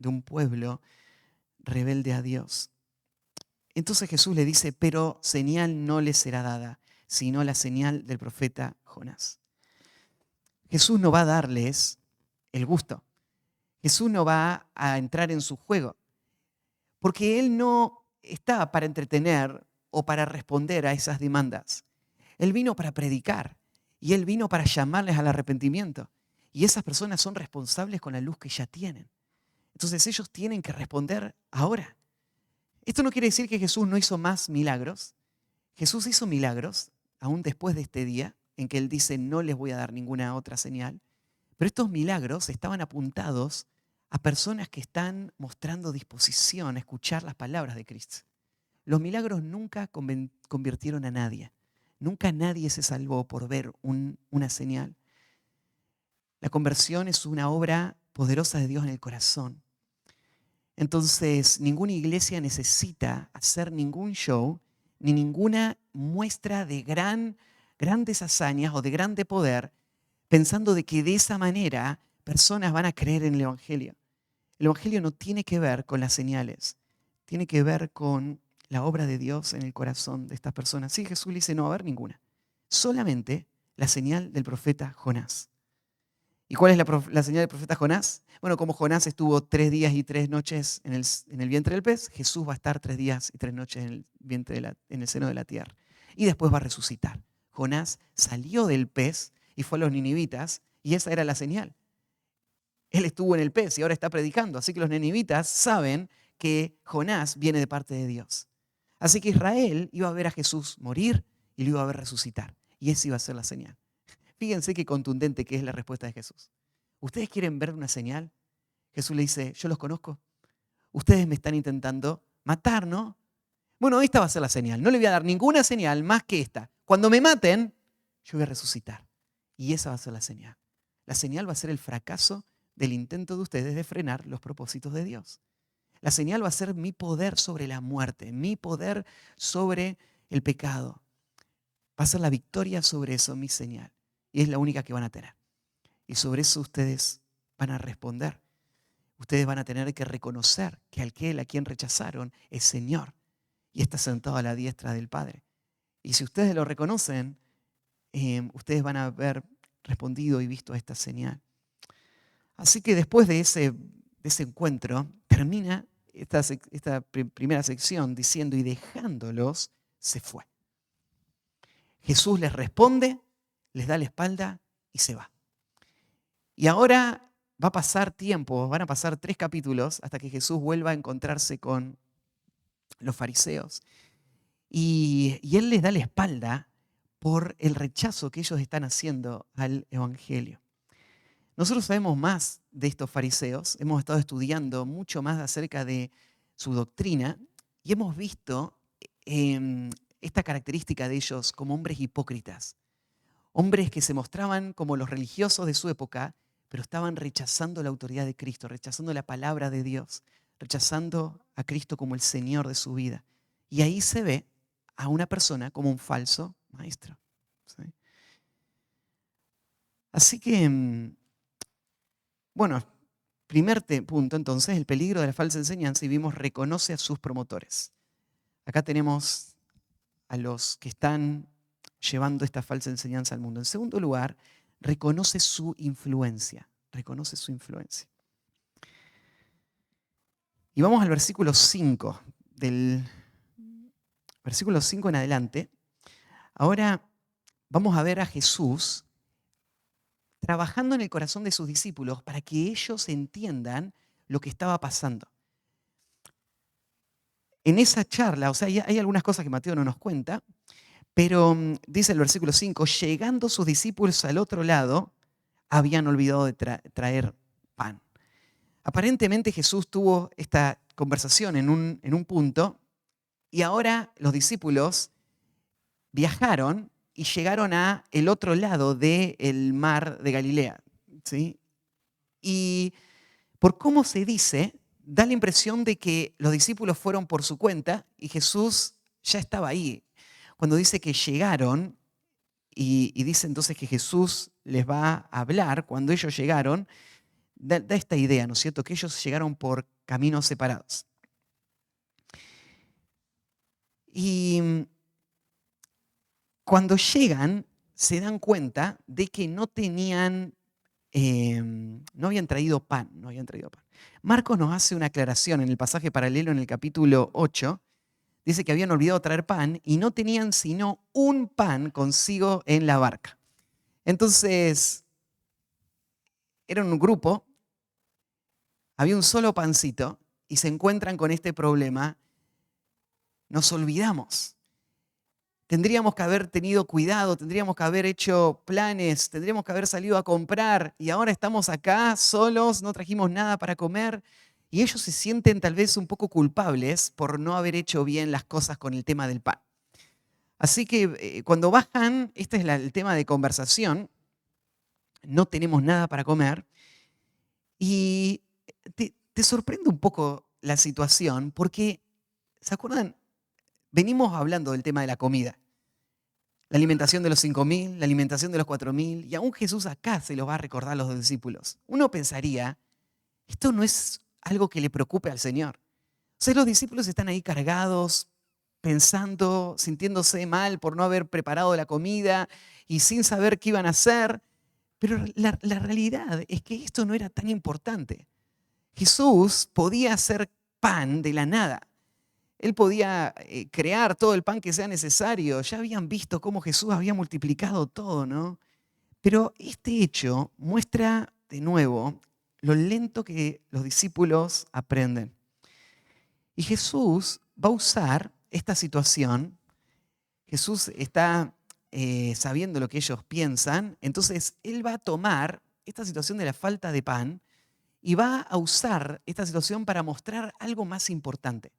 un pueblo rebelde a Dios. Entonces Jesús le dice: pero señal no les será dada, sino la señal del profeta Jonás. Jesús no va a darles el gusto. Jesús no va a entrar en su juego, porque Él no está para entretener o para responder a esas demandas. Él vino para predicar y Él vino para llamarles al arrepentimiento. Y esas personas son responsables con la luz que ya tienen. Entonces ellos tienen que responder ahora. Esto no quiere decir que Jesús no hizo más milagros. Jesús hizo milagros aún después de este día en que Él dice: no les voy a dar ninguna otra señal. Pero estos milagros estaban apuntados a personas que están mostrando disposición a escuchar las palabras de Cristo. Los milagros nunca convirtieron a nadie. Nunca nadie se salvó por ver una señal. La conversión es una obra poderosa de Dios en el corazón. Entonces, ninguna iglesia necesita hacer ningún show ni ninguna muestra de grandes hazañas o de grande poder, pensando de que de esa manera personas van a creer en el Evangelio. El Evangelio no tiene que ver con las señales, tiene que ver con la obra de Dios en el corazón de estas personas. Sí, Jesús le dice: no va a haber ninguna, solamente la señal del profeta Jonás. ¿Y cuál es la señal del profeta Jonás? Bueno, como Jonás estuvo 3 días y 3 noches en el vientre del pez, Jesús va a estar 3 días y 3 noches en el seno de la tierra. Y después va a resucitar. Jonás salió del pez y fue a los ninivitas, y esa era la señal. Él estuvo en el pez y ahora está predicando. Así que los ninivitas saben que Jonás viene de parte de Dios. Así que Israel iba a ver a Jesús morir y lo iba a ver resucitar. Y esa iba a ser la señal. Fíjense qué contundente que es la respuesta de Jesús. ¿Ustedes quieren ver una señal? Jesús le dice: yo los conozco. Ustedes me están intentando matar, ¿no? Bueno, esta va a ser la señal. No le voy a dar ninguna señal más que esta. Cuando me maten, yo voy a resucitar. Y esa va a ser la señal. La señal va a ser el fracaso del intento de ustedes de frenar los propósitos de Dios. La señal va a ser mi poder sobre la muerte, mi poder sobre el pecado. Va a ser la victoria sobre eso, mi señal. Y es la única que van a tener. Y sobre eso ustedes van a responder. Ustedes van a tener que reconocer que aquel a quien rechazaron es Señor y está sentado a la diestra del Padre. Y si ustedes lo reconocen, ustedes van a haber respondido y visto esta señal. Así que después de ese encuentro, termina esta primera sección diciendo: y dejándolos, se fue. Jesús les responde, les da la espalda y se va. Y ahora va a pasar tiempo, van a pasar 3 capítulos hasta que Jesús vuelva a encontrarse con los fariseos. Y Él les da la espalda por el rechazo que ellos están haciendo al Evangelio. Nosotros sabemos más de estos fariseos, hemos estado estudiando mucho más acerca de su doctrina y hemos visto esta característica de ellos como hombres hipócritas. Hombres que se mostraban como los religiosos de su época, pero estaban rechazando la autoridad de Cristo, rechazando la palabra de Dios, rechazando a Cristo como el Señor de su vida. Y ahí se ve a una persona como un falso maestro. ¿Sí? Así que, bueno, primer punto entonces, el peligro de la falsa enseñanza, y vimos reconoce a sus promotores. Acá tenemos a los que están llevando esta falsa enseñanza al mundo. En segundo lugar, reconoce su influencia. Reconoce su influencia. Y vamos al versículo 5, del versículo 5 en adelante. Ahora vamos a ver a Jesús trabajando en el corazón de sus discípulos para que ellos entiendan lo que estaba pasando. En esa charla, o sea, hay algunas cosas que Mateo no nos cuenta, pero dice el versículo 5, llegando sus discípulos al otro lado, habían olvidado de traer pan. Aparentemente Jesús tuvo esta conversación en un punto y ahora los discípulos viajaron y llegaron a el otro lado del mar de Galilea. ¿Sí? Y por cómo se dice, da la impresión de que los discípulos fueron por su cuenta y Jesús ya estaba ahí. Cuando dice que llegaron y dice entonces que Jesús les va a hablar, cuando ellos llegaron, da esta idea, ¿no es cierto? Que ellos llegaron por caminos separados. Y cuando llegan, se dan cuenta de que no tenían, no habían traído pan, no habían traído pan. Marcos nos hace una aclaración en el pasaje paralelo en el capítulo 8. Dice que habían olvidado traer pan y no tenían sino un pan consigo en la barca. Entonces, era un grupo, había un solo pancito y se encuentran con este problema. Nos olvidamos. Tendríamos que haber tenido cuidado, tendríamos que haber hecho planes, tendríamos que haber salido a comprar y ahora estamos acá solos, no trajimos nada para comer. Y ellos se sienten tal vez un poco culpables por no haber hecho bien las cosas con el tema del pan. Así que cuando bajan, este es el tema de conversación, no tenemos nada para comer y te sorprende un poco la situación porque, ¿se acuerdan? Venimos hablando del tema de la comida. La alimentación de los 5.000, la alimentación de los 4.000, y aún Jesús acá se lo va a recordar a los discípulos. Uno pensaría, esto no es algo que le preocupe al Señor. O sea, los discípulos están ahí cargados, pensando, sintiéndose mal por no haber preparado la comida y sin saber qué iban a hacer. Pero la realidad es que esto no era tan importante. Jesús podía hacer pan de la nada. Él podía crear todo el pan que sea necesario. Ya habían visto cómo Jesús había multiplicado todo, ¿no? Pero este hecho muestra de nuevo lo lento que los discípulos aprenden. Y Jesús va a usar esta situación. Jesús está sabiendo lo que ellos piensan. Entonces, Él va a tomar esta situación de la falta de pan y va a usar esta situación para mostrar algo más importante.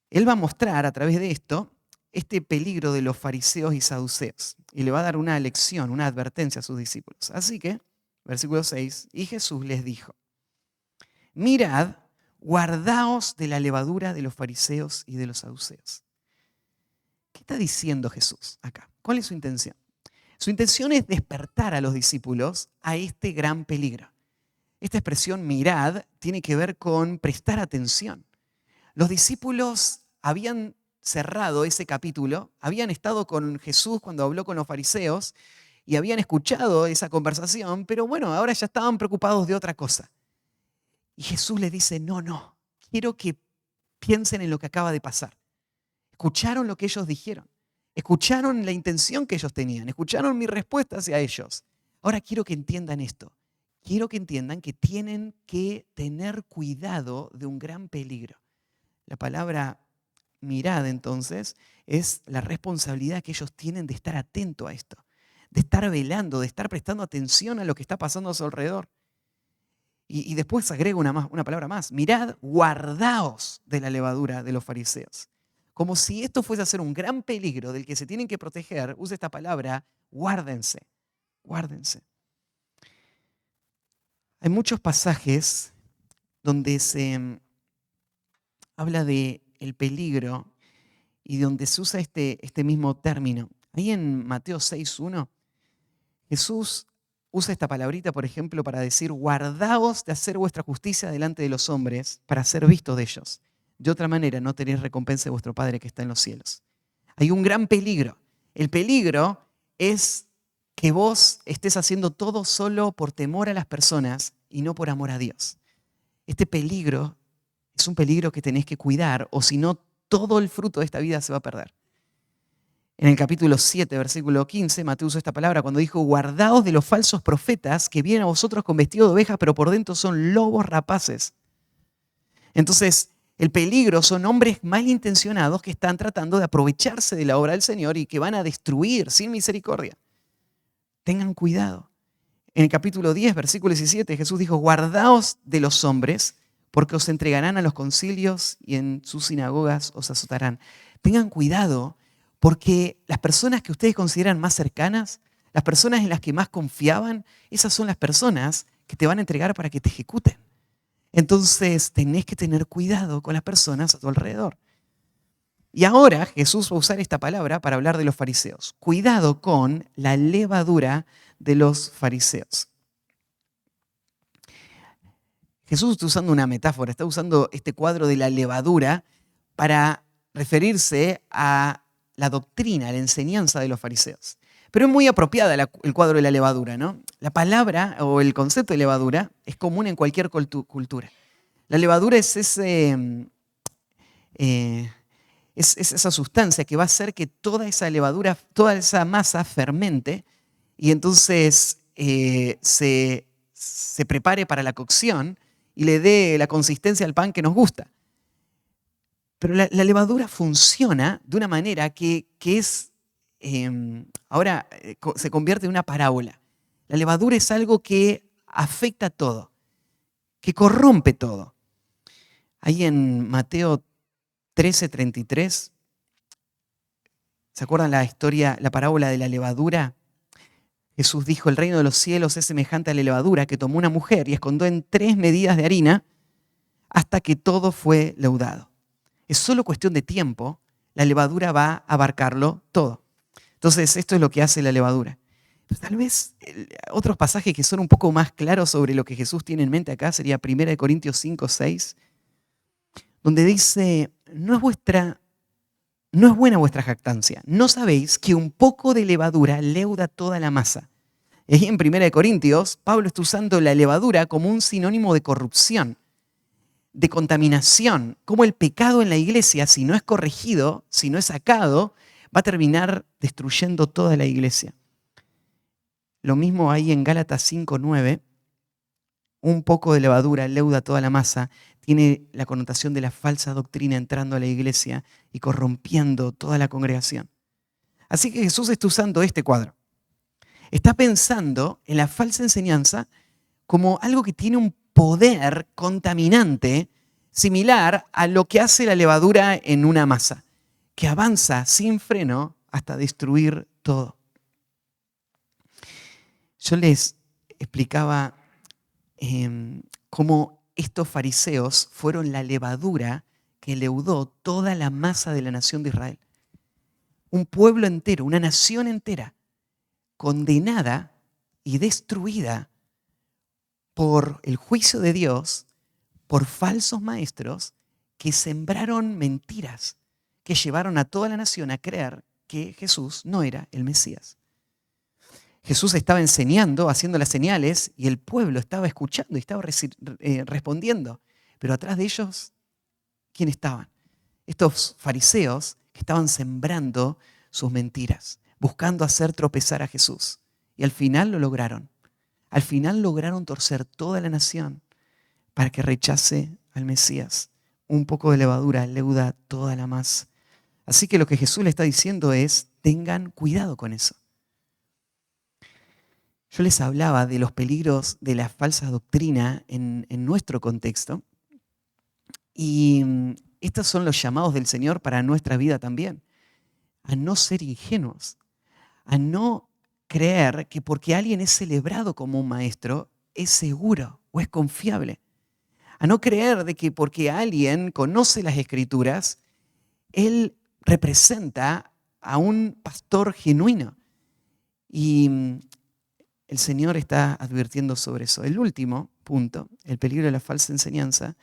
Él va a mostrar a través de esto este peligro de los fariseos y saduceos y le va a dar una lección, una advertencia a sus discípulos. Así que, versículo 6, y Jesús les dijo, mirad, guardaos de la levadura de los fariseos y de los saduceos. ¿Qué está diciendo Jesús acá? ¿Cuál es su intención? Su intención es despertar a los discípulos a este gran peligro. Esta expresión mirad tiene que ver con prestar atención. Los discípulos habían cerrado ese capítulo, habían estado con Jesús cuando habló con los fariseos y habían escuchado esa conversación, pero bueno, ahora ya estaban preocupados de otra cosa. Y Jesús les dice, no, quiero que piensen en lo que acaba de pasar. Escucharon lo que ellos dijeron, escucharon la intención que ellos tenían, escucharon mi respuesta hacia ellos. Ahora quiero que entiendan esto. Quiero que entiendan que tienen que tener cuidado de un gran peligro. La palabra mirad, entonces, es la responsabilidad que ellos tienen de estar atento a esto, de estar velando, de estar prestando atención a lo que está pasando a su alrededor. Y después agrego una palabra más. Mirad, guardaos de la levadura de los fariseos. Como si esto fuese a ser un gran peligro del que se tienen que proteger, usa esta palabra, guárdense, guárdense. Hay muchos pasajes donde se habla de el peligro y donde se usa este mismo término. Ahí en Mateo 6:1, Jesús usa esta palabrita, por ejemplo, para decir: guardaos de hacer vuestra justicia delante de los hombres para ser vistos de ellos. De otra manera no tenéis recompensa de vuestro Padre que está en los cielos. Hay un gran peligro. El peligro es que vos estés haciendo todo solo por temor a las personas y no por amor a Dios. Este peligro es un peligro que tenés que cuidar, o si no, todo el fruto de esta vida se va a perder. En el capítulo 7, versículo 15, Mateo usó esta palabra cuando dijo: guardaos de los falsos profetas que vienen a vosotros con vestido de ovejas, pero por dentro son lobos rapaces. Entonces, el peligro son hombres malintencionados que están tratando de aprovecharse de la obra del Señor y que van a destruir sin misericordia. Tengan cuidado. En el capítulo 10, versículo 17, Jesús dijo: guardaos de los hombres, porque os entregarán a los concilios y en sus sinagogas os azotarán. Tengan cuidado, porque las personas que ustedes consideran más cercanas, las personas en las que más confiaban, esas son las personas que te van a entregar para que te ejecuten. Entonces tenés que tener cuidado con las personas a tu alrededor. Y ahora Jesús va a usar esta palabra para hablar de los fariseos. Cuidado con la levadura de los fariseos. Jesús está usando una metáfora, está usando este cuadro de la levadura para referirse a la doctrina, a la enseñanza de los fariseos. Pero es muy apropiada el cuadro de la levadura, ¿no? La palabra o el concepto de levadura es común en cualquier cultura. La levadura es esa sustancia que va a hacer que toda esa levadura, toda esa masa fermente y entonces se prepare para la cocción y le dé la consistencia al pan que nos gusta. Pero la levadura funciona de una manera que es, ahora se convierte en una parábola. La levadura es algo que afecta todo, que corrompe todo. Ahí en Mateo 13:33, ¿se acuerdan la historia, la parábola de la levadura? Jesús dijo: el reino de los cielos es semejante a la levadura que tomó una mujer y escondió en 3 medidas de harina hasta que todo fue leudado. Es solo cuestión de tiempo, la levadura va a abarcarlo todo. Entonces, esto es lo que hace la levadura. Pero tal vez otros pasajes que son un poco más claros sobre lo que Jesús tiene en mente acá sería 1 Corintios 5:6, donde dice: no es buena vuestra jactancia. ¿No sabéis que un poco de levadura leuda toda la masa? Y ahí en 1 Corintios, Pablo está usando la levadura como un sinónimo de corrupción, de contaminación, como el pecado en la iglesia, si no es corregido, si no es sacado, va a terminar destruyendo toda la iglesia. Lo mismo hay en Gálatas 5:9, un poco de levadura leuda toda la masa, tiene la connotación de la falsa doctrina entrando a la iglesia y corrompiendo toda la congregación. Así que Jesús está usando este cuadro. Está pensando en la falsa enseñanza como algo que tiene un poder contaminante similar a lo que hace la levadura en una masa, que avanza sin freno hasta destruir todo. Yo les explicaba cómo estos fariseos fueron la levadura que leudó toda la masa de la nación de Israel. Un pueblo entero, una nación entera, condenada y destruida por el juicio de Dios, por falsos maestros que sembraron mentiras, que llevaron a toda la nación a creer que Jesús no era el Mesías. Jesús estaba enseñando, haciendo las señales, y el pueblo estaba escuchando y estaba respondiendo. Pero atrás de ellos, ¿quién estaban? Estos fariseos que estaban sembrando sus mentiras, buscando hacer tropezar a Jesús. Y al final lo lograron. Al final lograron torcer toda la nación para que rechace al Mesías. Un poco de levadura leuda toda la masa. Así que lo que Jesús le está diciendo es: tengan cuidado con eso. Yo les hablaba de los peligros de la falsa doctrina en nuestro contexto. Y estos son los llamados del Señor para nuestra vida también. A no ser ingenuos. A no creer que porque alguien es celebrado como un maestro, es seguro o es confiable. A no creer de que porque alguien conoce las Escrituras, él representa a un pastor genuino. Y el Señor está advirtiendo sobre eso. El último punto, el peligro de la falsa enseñanza,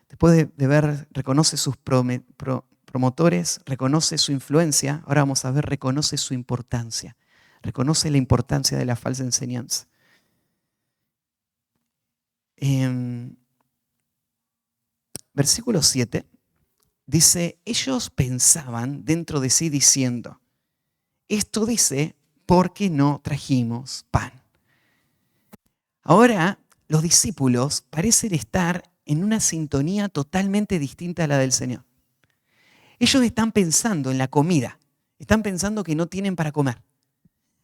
después de ver, reconoce sus promotores, reconoce su influencia, ahora vamos a ver, reconoce su importancia. Reconoce la importancia de la falsa enseñanza. Versículo 7 dice, ellos pensaban dentro de sí diciendo, esto dice porque no trajimos pan. Ahora los discípulos parecen estar en una sintonía totalmente distinta a la del Señor. Ellos están pensando en la comida, están pensando que no tienen para comer.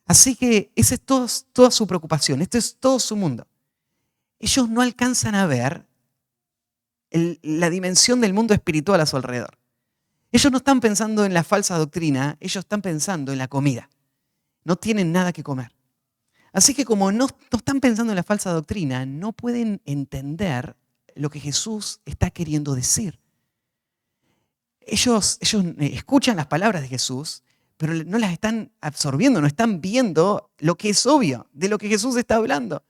Así que esa es toda su preocupación, esto es todo su mundo. Ellos no alcanzan a ver la dimensión del mundo espiritual a su alrededor. Ellos no están pensando en la falsa doctrina, ellos están pensando en la comida. No tienen nada que comer. Así que como no están pensando en la falsa doctrina, no pueden entender lo que Jesús está queriendo decir. Ellos escuchan las palabras de Jesús, pero no las están absorbiendo, no están viendo lo que es obvio, de lo que Jesús está hablando.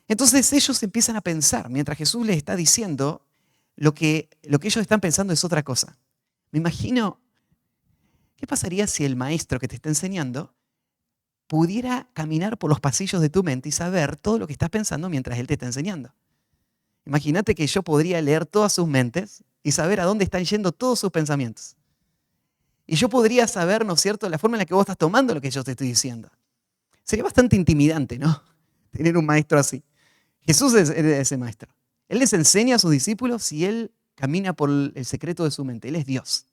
Entonces ellos empiezan a pensar, mientras Jesús les está diciendo, lo que ellos están pensando es otra cosa. Me imagino, ¿qué pasaría si el maestro que te está enseñando pudiera caminar por los pasillos de tu mente y saber todo lo que estás pensando mientras él te está enseñando? Imagínate que yo podría leer todas sus mentes y saber a dónde están yendo todos sus pensamientos. Y yo podría saber, ¿no es cierto?, la forma en la que vos estás tomando lo que yo te estoy diciendo. Sería bastante intimidante, ¿no? Tener un maestro así. Jesús es ese maestro. Él les enseña a sus discípulos y él camina por el secreto de su mente. Él es Dios.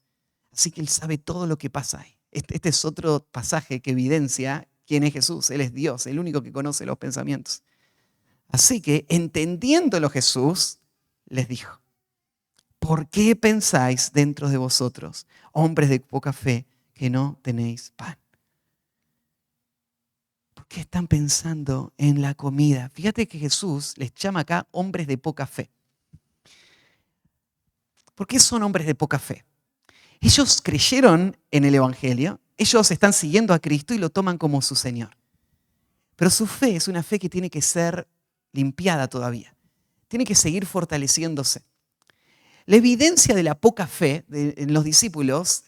Así que él sabe todo lo que pasa ahí. Este es otro pasaje que evidencia quién es Jesús. Él es Dios, el único que conoce los pensamientos. Así que, entendiéndolo Jesús, les dijo, ¿por qué pensáis dentro de vosotros, hombres de poca fe, que no tenéis pan? ¿Por qué están pensando en la comida? Fíjate que Jesús les llama acá hombres de poca fe. ¿Por qué son hombres de poca fe? Ellos creyeron en el Evangelio, ellos están siguiendo a Cristo y lo toman como su Señor. Pero su fe es una fe que tiene que ser limpiada todavía. Tiene que seguir fortaleciéndose. La evidencia de la poca fe en los discípulos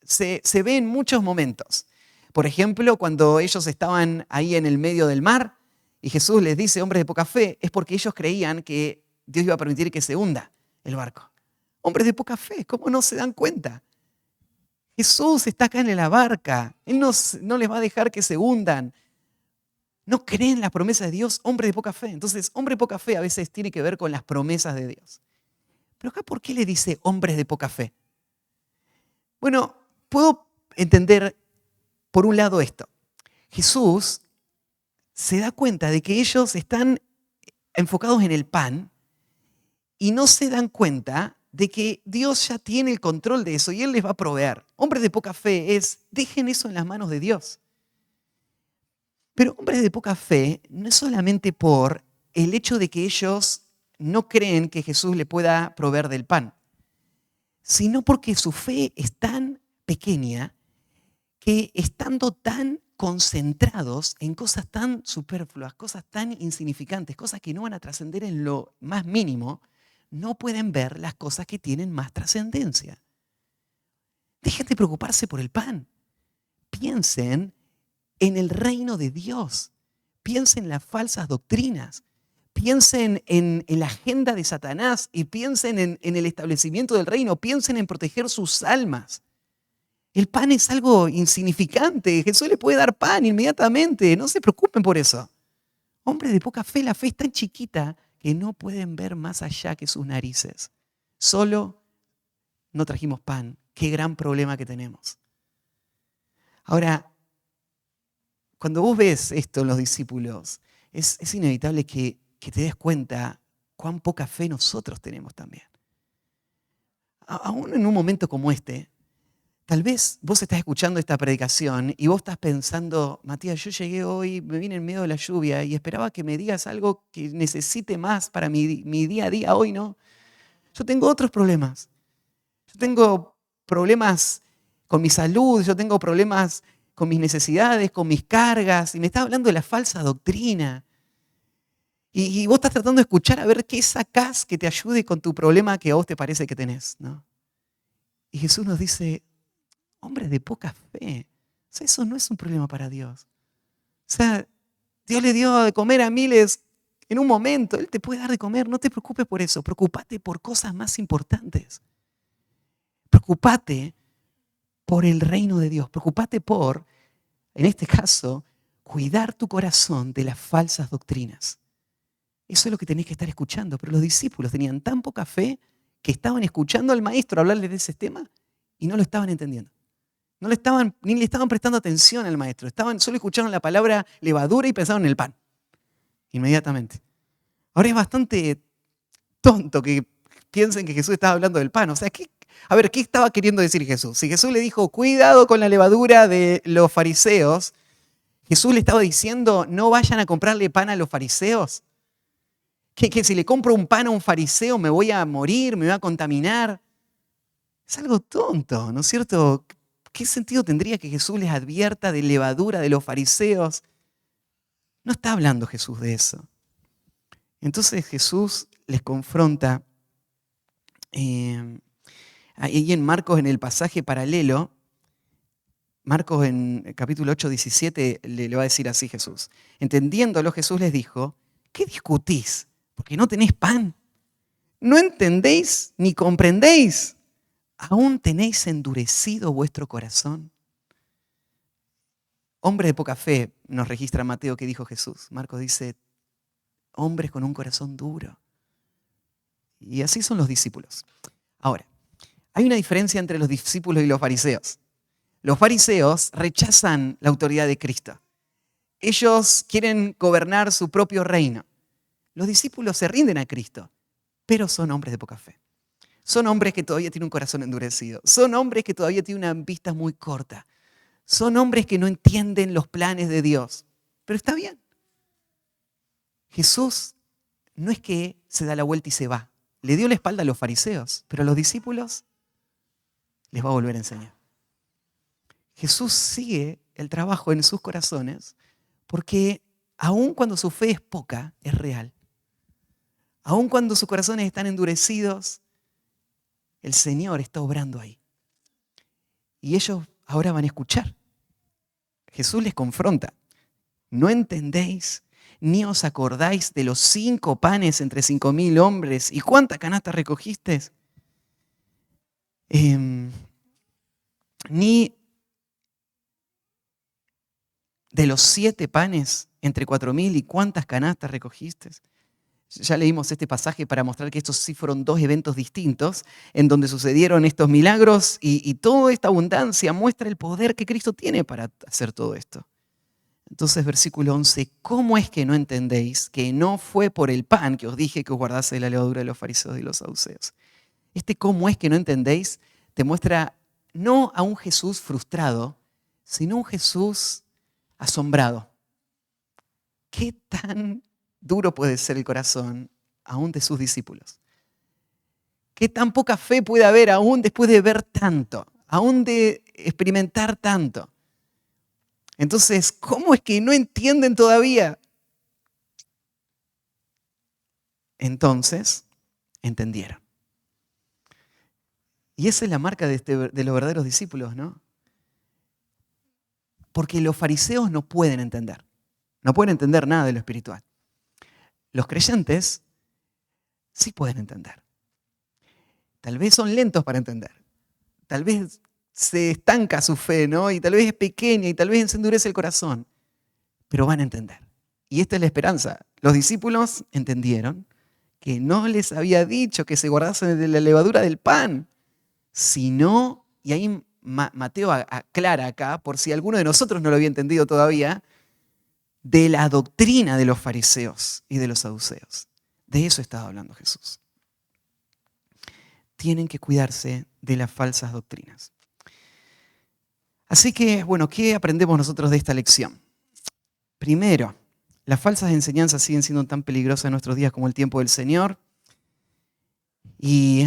se ve en muchos momentos. Por ejemplo, cuando ellos estaban ahí en el medio del mar y Jesús les dice, hombres de poca fe, es porque ellos creían que Dios iba a permitir que se hunda el barco. Hombres de poca fe, ¿cómo no se dan cuenta? Jesús está acá en la barca. Él no les va a dejar que se hundan. No creen las promesas de Dios, hombres de poca fe. Entonces, hombre de poca fe a veces tiene que ver con las promesas de Dios. Pero acá, ¿por qué le dice hombres de poca fe? Bueno, puedo entender por un lado esto. Jesús se da cuenta de que ellos están enfocados en el pan y no se dan cuenta de que Dios ya tiene el control de eso y Él les va a proveer. Hombres de poca fe dejen eso en las manos de Dios. Pero hombres de poca fe no es solamente por el hecho de que ellos no creen que Jesús le pueda proveer del pan, sino porque su fe es tan pequeña que estando tan concentrados en cosas tan superfluas, cosas tan insignificantes, cosas que no van a trascender en lo más mínimo, no pueden ver las cosas que tienen más trascendencia. Dejen de preocuparse por el pan. Piensen en el reino de Dios. Piensen en las falsas doctrinas. Piensen en la agenda de Satanás y piensen en el establecimiento del reino. Piensen en proteger sus almas. El pan es algo insignificante. Jesús les puede dar pan inmediatamente. No se preocupen por eso. Hombres de poca fe, la fe es tan chiquita que no pueden ver más allá que sus narices. Solo no trajimos pan. Qué gran problema que tenemos. Ahora, cuando vos ves esto en los discípulos, es inevitable que te des cuenta cuán poca fe nosotros tenemos también. Aún en un momento como este, Tal vez vos estás escuchando esta predicación y vos estás pensando, Matías, yo llegué hoy, me vine en medio de la lluvia y esperaba que me digas algo que necesite más para mi día a día. Hoy no. Yo tengo otros problemas. Yo tengo problemas con mi salud, yo tengo problemas con mis necesidades, con mis cargas, y me estás hablando de la falsa doctrina. Y vos estás tratando de escuchar a ver qué sacás que te ayude con tu problema que a vos te parece que tenés, ¿no? Y Jesús nos dice, hombres de poca fe, o sea, eso no es un problema para Dios. O sea, Dios le dio de comer a miles en un momento, Él te puede dar de comer, no te preocupes por eso, preocupate por cosas más importantes. Preocupate por el reino de Dios, preocupate por, en este caso, cuidar tu corazón de las falsas doctrinas. Eso es lo que tenés que estar escuchando. Pero los discípulos tenían tan poca fe que estaban escuchando al maestro hablarles de ese tema y no lo estaban entendiendo. Ni le estaban prestando atención al maestro. Solo escucharon la palabra levadura y pensaron en el pan. Inmediatamente. Ahora es bastante tonto que piensen que Jesús estaba hablando del pan. O sea, ¿qué estaba queriendo decir Jesús? Si Jesús le dijo, cuidado con la levadura de los fariseos, Jesús le estaba diciendo, no vayan a comprarle pan a los fariseos. Que si le compro un pan a un fariseo me voy a morir, me voy a contaminar. Es algo tonto, ¿no es cierto? ¿Qué sentido tendría que Jesús les advierta de levadura de los fariseos? No está hablando Jesús de eso. Entonces Jesús les confronta. Ahí en Marcos, en el pasaje paralelo, Marcos en capítulo 8, 17, le va a decir así Jesús. Entendiéndolo, Jesús les dijo, ¿qué discutís? ¿Porque no tenés pan? ¿No entendéis ni comprendéis? ¿Aún tenéis endurecido vuestro corazón? Hombre de poca fe, nos registra Mateo que dijo Jesús. Marcos dice, hombres con un corazón duro. Y así son los discípulos. Ahora, hay una diferencia entre los discípulos y los fariseos. Los fariseos rechazan la autoridad de Cristo. Ellos quieren gobernar su propio reino. Los discípulos se rinden a Cristo, pero son hombres de poca fe. Son hombres que todavía tienen un corazón endurecido. Son hombres que todavía tienen una vista muy corta. Son hombres que no entienden los planes de Dios. Pero está bien. Jesús no es que se da la vuelta y se va. Le dio la espalda a los fariseos, pero a los discípulos les va a volver a enseñar. Jesús sigue el trabajo en sus corazones porque aun cuando su fe es poca, es real. Aun cuando sus corazones están endurecidos, el Señor está obrando ahí. Y ellos ahora van a escuchar. Jesús les confronta. ¿No entendéis ni os acordáis de los 5 panes entre 5.000 hombres? ¿Y cuántas canastas recogisteis? Ni de los 7 panes entre 4.000 y cuántas canastas recogisteis. Ya leímos este pasaje para mostrar que estos sí fueron 2 eventos distintos en donde sucedieron estos milagros y toda esta abundancia muestra el poder que Cristo tiene para hacer todo esto. Entonces, versículo 11, ¿cómo es que no entendéis que no fue por el pan que os dije que os guardase de la levadura de los fariseos y los saduceos? ¿Cómo es que no entendéis? Te muestra no a un Jesús frustrado, sino un Jesús asombrado. ¿Qué tan duro puede ser el corazón aún de sus discípulos? ¿Qué tan poca fe puede haber aún después de ver tanto, aún de experimentar tanto? Entonces, ¿cómo es que no entienden todavía? Entonces, entendieron. Y esa es la marca de los verdaderos discípulos, ¿no? Porque los fariseos no pueden entender. No pueden entender nada de lo espiritual. Los creyentes sí pueden entender. Tal vez son lentos para entender. Tal vez se estanca su fe, ¿no? Y tal vez es pequeña y tal vez se endurece el corazón. Pero van a entender. Y esta es la esperanza. Los discípulos entendieron que no les había dicho que se guardasen de la levadura del pan, sino, y ahí Mateo aclara acá, por si alguno de nosotros no lo había entendido todavía, de la doctrina de los fariseos y de los saduceos. De eso estaba hablando Jesús. Tienen que cuidarse de las falsas doctrinas. Así que, bueno, ¿qué aprendemos nosotros de esta lección? Primero, las falsas enseñanzas siguen siendo tan peligrosas en nuestros días como el tiempo del Señor y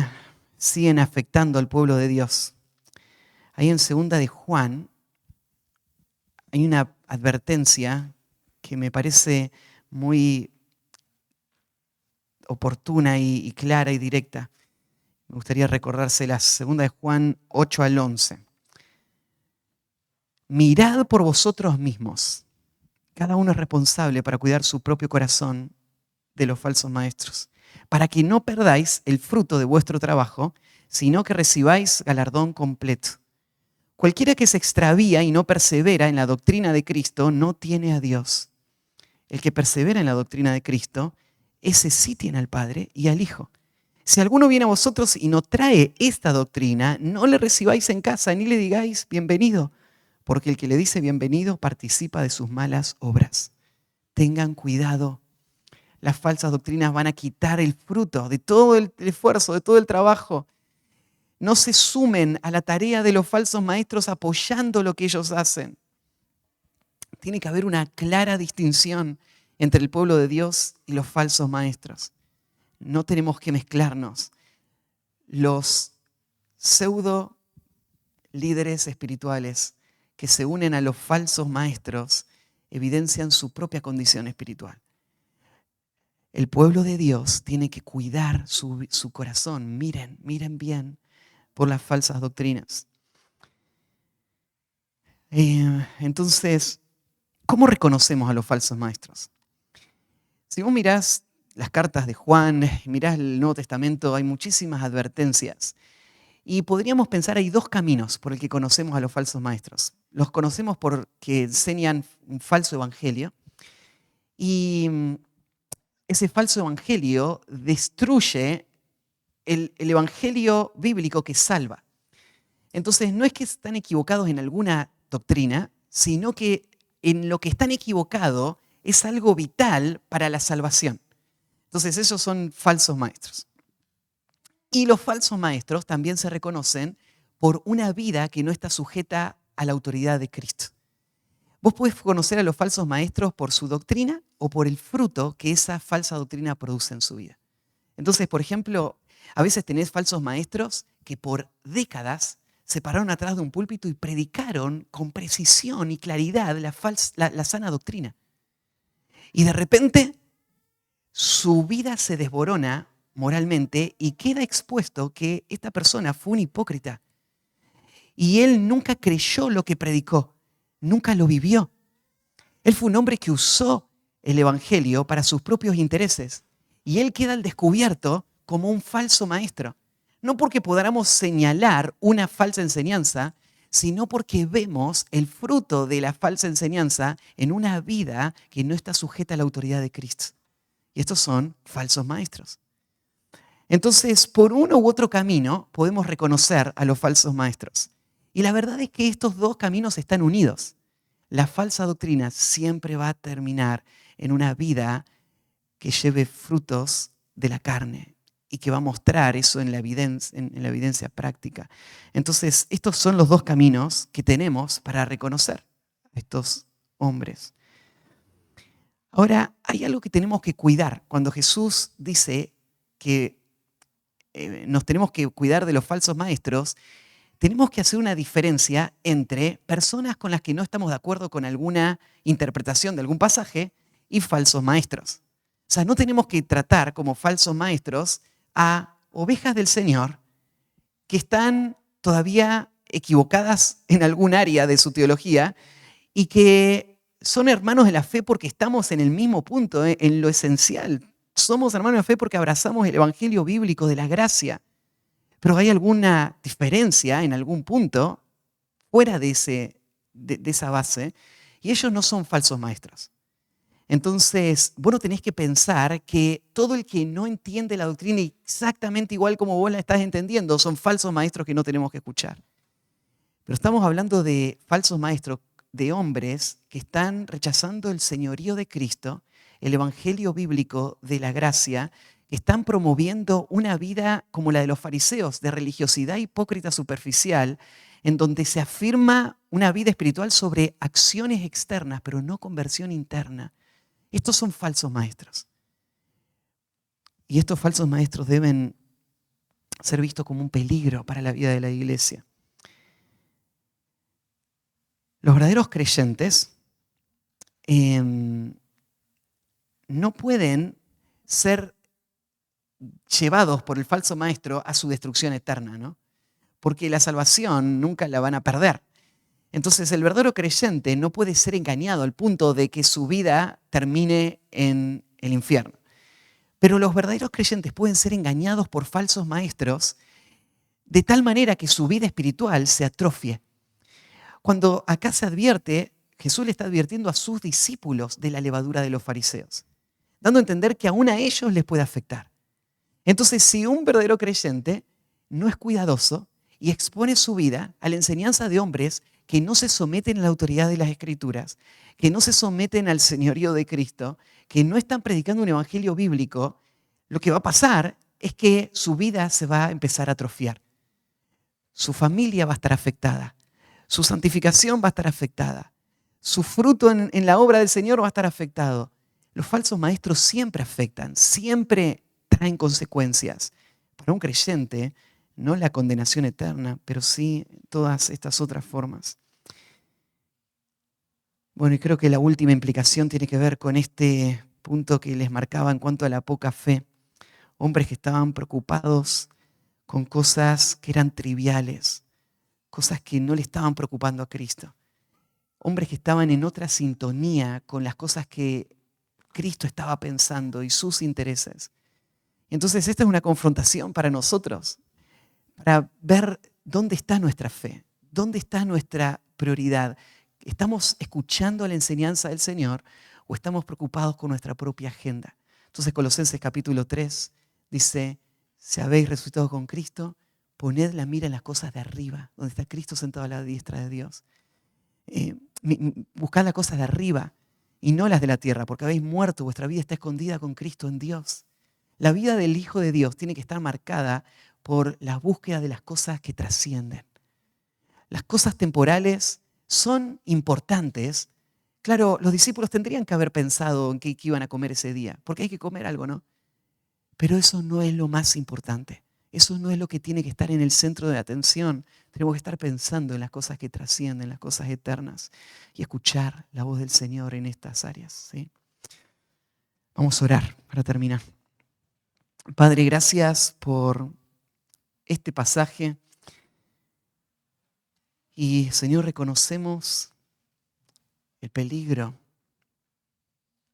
siguen afectando al pueblo de Dios. Ahí en 2 de Juan hay una advertencia que me parece muy oportuna y clara y directa. Me gustaría recordárselas. 2 de Juan 8 al 11. Mirad por vosotros mismos. Cada uno es responsable para cuidar su propio corazón de los falsos maestros, para que no perdáis el fruto de vuestro trabajo, sino que recibáis galardón completo. Cualquiera que se extravía y no persevera en la doctrina de Cristo no tiene a Dios. El que persevera en la doctrina de Cristo, ese sí tiene al Padre y al Hijo. Si alguno viene a vosotros y no trae esta doctrina, no le recibáis en casa ni le digáis bienvenido, porque el que le dice bienvenido participa de sus malas obras. Tengan cuidado. Las falsas doctrinas van a quitar el fruto de todo el esfuerzo, de todo el trabajo. No se sumen a la tarea de los falsos maestros apoyando lo que ellos hacen. Tiene que haber una clara distinción entre el pueblo de Dios y los falsos maestros. No tenemos que mezclarnos. Los pseudo líderes espirituales que se unen a los falsos maestros evidencian su propia condición espiritual. El pueblo de Dios tiene que cuidar su corazón. Miren bien por las falsas doctrinas. Entonces, ¿cómo reconocemos a los falsos maestros? Si vos mirás las cartas de Juan, mirás el Nuevo Testamento, hay muchísimas advertencias. Y podríamos pensar, hay dos caminos por el que conocemos a los falsos maestros. Los conocemos porque enseñan un falso evangelio y ese falso evangelio destruye el evangelio bíblico que salva. Entonces, no es que están equivocados en alguna doctrina, sino que en lo que están equivocados es algo vital para la salvación. Entonces, esos son falsos maestros. Y los falsos maestros también se reconocen por una vida que no está sujeta a la autoridad de Cristo. Vos podés conocer a los falsos maestros por su doctrina o por el fruto que esa falsa doctrina produce en su vida. Entonces, por ejemplo, a veces tenés falsos maestros que por décadas se pararon atrás de un púlpito y predicaron con precisión y claridad la sana doctrina. Y de repente su vida se desborona moralmente y queda expuesto que esta persona fue un hipócrita. Y él nunca creyó lo que predicó, nunca lo vivió. Él fue un hombre que usó el evangelio para sus propios intereses. Y él queda al descubierto como un falso maestro. No porque podamos señalar una falsa enseñanza, sino porque vemos el fruto de la falsa enseñanza en una vida que no está sujeta a la autoridad de Cristo. Y estos son falsos maestros. Entonces, por uno u otro camino podemos reconocer a los falsos maestros. Y la verdad es que estos dos caminos están unidos. La falsa doctrina siempre va a terminar en una vida que lleve frutos de la carne y que va a mostrar eso en la evidencia práctica. Entonces, estos son los dos caminos que tenemos para reconocer a estos hombres. Ahora, hay algo que tenemos que cuidar. Cuando Jesús dice que nos tenemos que cuidar de los falsos maestros, tenemos que hacer una diferencia entre personas con las que no estamos de acuerdo con alguna interpretación de algún pasaje y falsos maestros. O sea, no tenemos que tratar como falsos maestros a ovejas del Señor que están todavía equivocadas en algún área de su teología y que son hermanos de la fe porque estamos en el mismo punto, en lo esencial. Somos hermanos de la fe porque abrazamos el evangelio bíblico de la gracia. Pero hay alguna diferencia en algún punto fuera de esa base y ellos no son falsos maestros. Entonces, vos no tenés que pensar que todo el que no entiende la doctrina exactamente igual como vos la estás entendiendo son falsos maestros que no tenemos que escuchar. Pero estamos hablando de falsos maestros, de hombres que están rechazando el señorío de Cristo, el evangelio bíblico de la gracia, están promoviendo una vida como la de los fariseos, de religiosidad hipócrita superficial, en donde se afirma una vida espiritual sobre acciones externas, pero no conversión interna. Estos son falsos maestros. Y estos falsos maestros deben ser vistos como un peligro para la vida de la iglesia. Los verdaderos creyentes no pueden ser llevados por el falso maestro a su destrucción eterna, ¿no? Porque la salvación nunca la van a perder. Entonces el verdadero creyente no puede ser engañado al punto de que su vida termine en el infierno. Pero los verdaderos creyentes pueden ser engañados por falsos maestros de tal manera que su vida espiritual se atrofie. Cuando acá se advierte, Jesús le está advirtiendo a sus discípulos de la levadura de los fariseos, dando a entender que aún a ellos les puede afectar. Entonces, si un verdadero creyente no es cuidadoso y expone su vida a la enseñanza de hombres que no se someten a la autoridad de las Escrituras, que no se someten al señorío de Cristo, que no están predicando un evangelio bíblico, lo que va a pasar es que su vida se va a empezar a atrofiar. Su familia va a estar afectada. Su santificación va a estar afectada. Su fruto en la obra del Señor va a estar afectado. Los falsos maestros siempre afectan, siempre traen consecuencias. Para un creyente, no la condenación eterna, pero sí todas estas otras formas. Bueno, y creo que la última implicación tiene que ver con este punto que les marcaba en cuanto a la poca fe. Hombres que estaban preocupados con cosas que eran triviales, cosas que no le estaban preocupando a Cristo. Hombres que estaban en otra sintonía con las cosas que Cristo estaba pensando y sus intereses. Entonces esta es una confrontación para nosotros, para ver dónde está nuestra fe, dónde está nuestra prioridad. ¿Estamos escuchando la enseñanza del Señor o estamos preocupados con nuestra propia agenda? Entonces Colosenses capítulo 3 dice, si habéis resucitado con Cristo, poned la mira en las cosas de arriba, donde está Cristo sentado a la diestra de Dios. Buscad las cosas de arriba y no las de la tierra, porque habéis muerto, vuestra vida está escondida con Cristo en Dios. La vida del Hijo de Dios tiene que estar marcada por la búsqueda de las cosas que trascienden. Las cosas temporales son importantes. Claro, los discípulos tendrían que haber pensado en qué iban a comer ese día, porque hay que comer algo, ¿no? Pero eso no es lo más importante. Eso no es lo que tiene que estar en el centro de la atención. Tenemos que estar pensando en las cosas que trascienden, las cosas eternas y escuchar la voz del Señor en estas áreas, ¿sí? Vamos a orar para terminar. Padre, gracias por este pasaje. Y, Señor, reconocemos el peligro.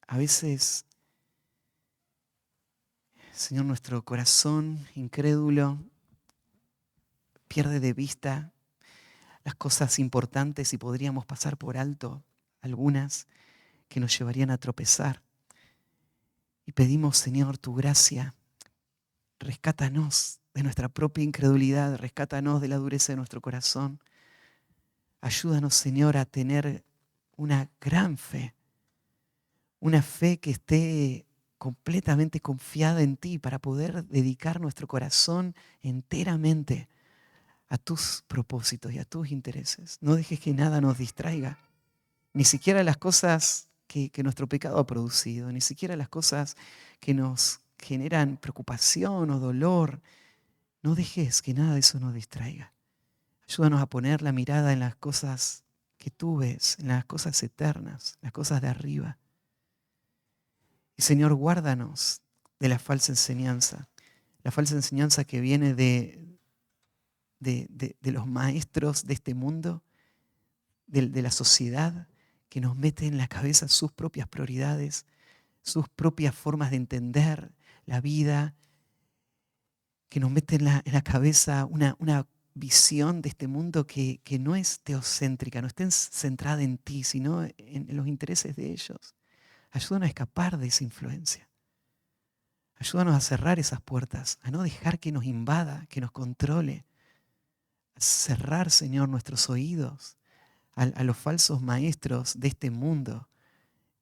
A veces, Señor, nuestro corazón incrédulo pierde de vista las cosas importantes y podríamos pasar por alto algunas que nos llevarían a tropezar. Y pedimos, Señor, tu gracia. Rescátanos de nuestra propia incredulidad, rescátanos de la dureza de nuestro corazón. Ayúdanos, Señor, a tener una gran fe, una fe que esté completamente confiada en ti para poder dedicar nuestro corazón enteramente a tus propósitos y a tus intereses. No dejes que nada nos distraiga, ni siquiera las cosas que nuestro pecado ha producido, ni siquiera las cosas que nos generan preocupación o dolor. No dejes que nada de eso nos distraiga. Ayúdanos a poner la mirada en las cosas que tú ves, en las cosas eternas, las cosas de arriba. Y Señor, guárdanos de la falsa enseñanza que viene de los maestros de este mundo, de la sociedad, que nos mete en la cabeza sus propias prioridades, sus propias formas de entender la vida, que nos mete en la cabeza una visión de este mundo que no es teocéntrica, no está centrada en ti, sino en los intereses de ellos. Ayúdanos a escapar de esa influencia. Ayúdanos a cerrar esas puertas, a no dejar que nos invada, que nos controle. A cerrar, Señor, nuestros oídos a los falsos maestros de este mundo,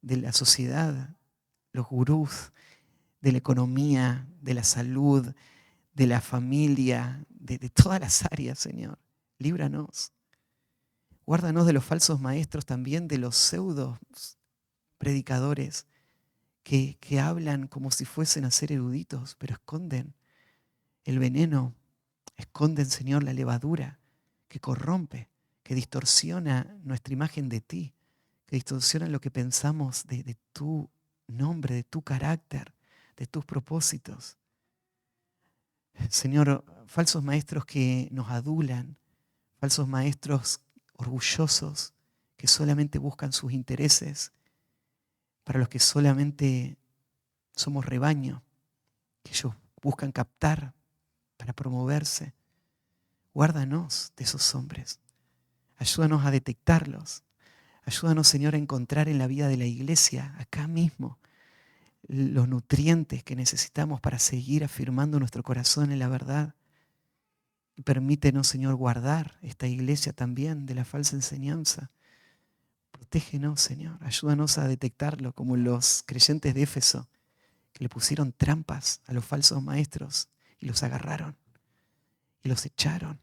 de la sociedad, los gurús de la economía, de la salud, de la familia, de todas las áreas, Señor. Líbranos. Guárdanos de los falsos maestros, también de los pseudo predicadores que hablan como si fuesen a ser eruditos, pero esconden el veneno, esconden, Señor, la levadura que corrompe, que distorsiona nuestra imagen de ti, que distorsiona lo que pensamos de tu nombre, de tu carácter, de tus propósitos. Señor, falsos maestros que nos adulan, falsos maestros orgullosos que solamente buscan sus intereses, para los que solamente somos rebaño, que ellos buscan captar para promoverse. Guárdanos de esos hombres. Ayúdanos a detectarlos. Ayúdanos, Señor, a encontrar en la vida de la iglesia, acá mismo, los nutrientes que necesitamos para seguir afirmando nuestro corazón en la verdad. Y permítenos, Señor, guardar esta iglesia también de la falsa enseñanza. Protégenos, Señor. Ayúdanos a detectarlo como los creyentes de Éfeso, que le pusieron trampas a los falsos maestros y los agarraron y los echaron.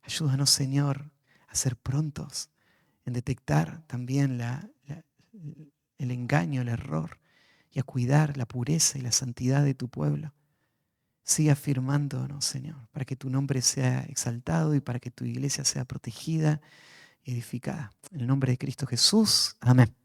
Ayúdanos, Señor, a ser prontos en detectar también el engaño, el error, y a cuidar la pureza y la santidad de tu pueblo. Sigue afirmándonos, Señor, para que tu nombre sea exaltado y para que tu iglesia sea protegida y edificada. En el nombre de Cristo Jesús. Amén.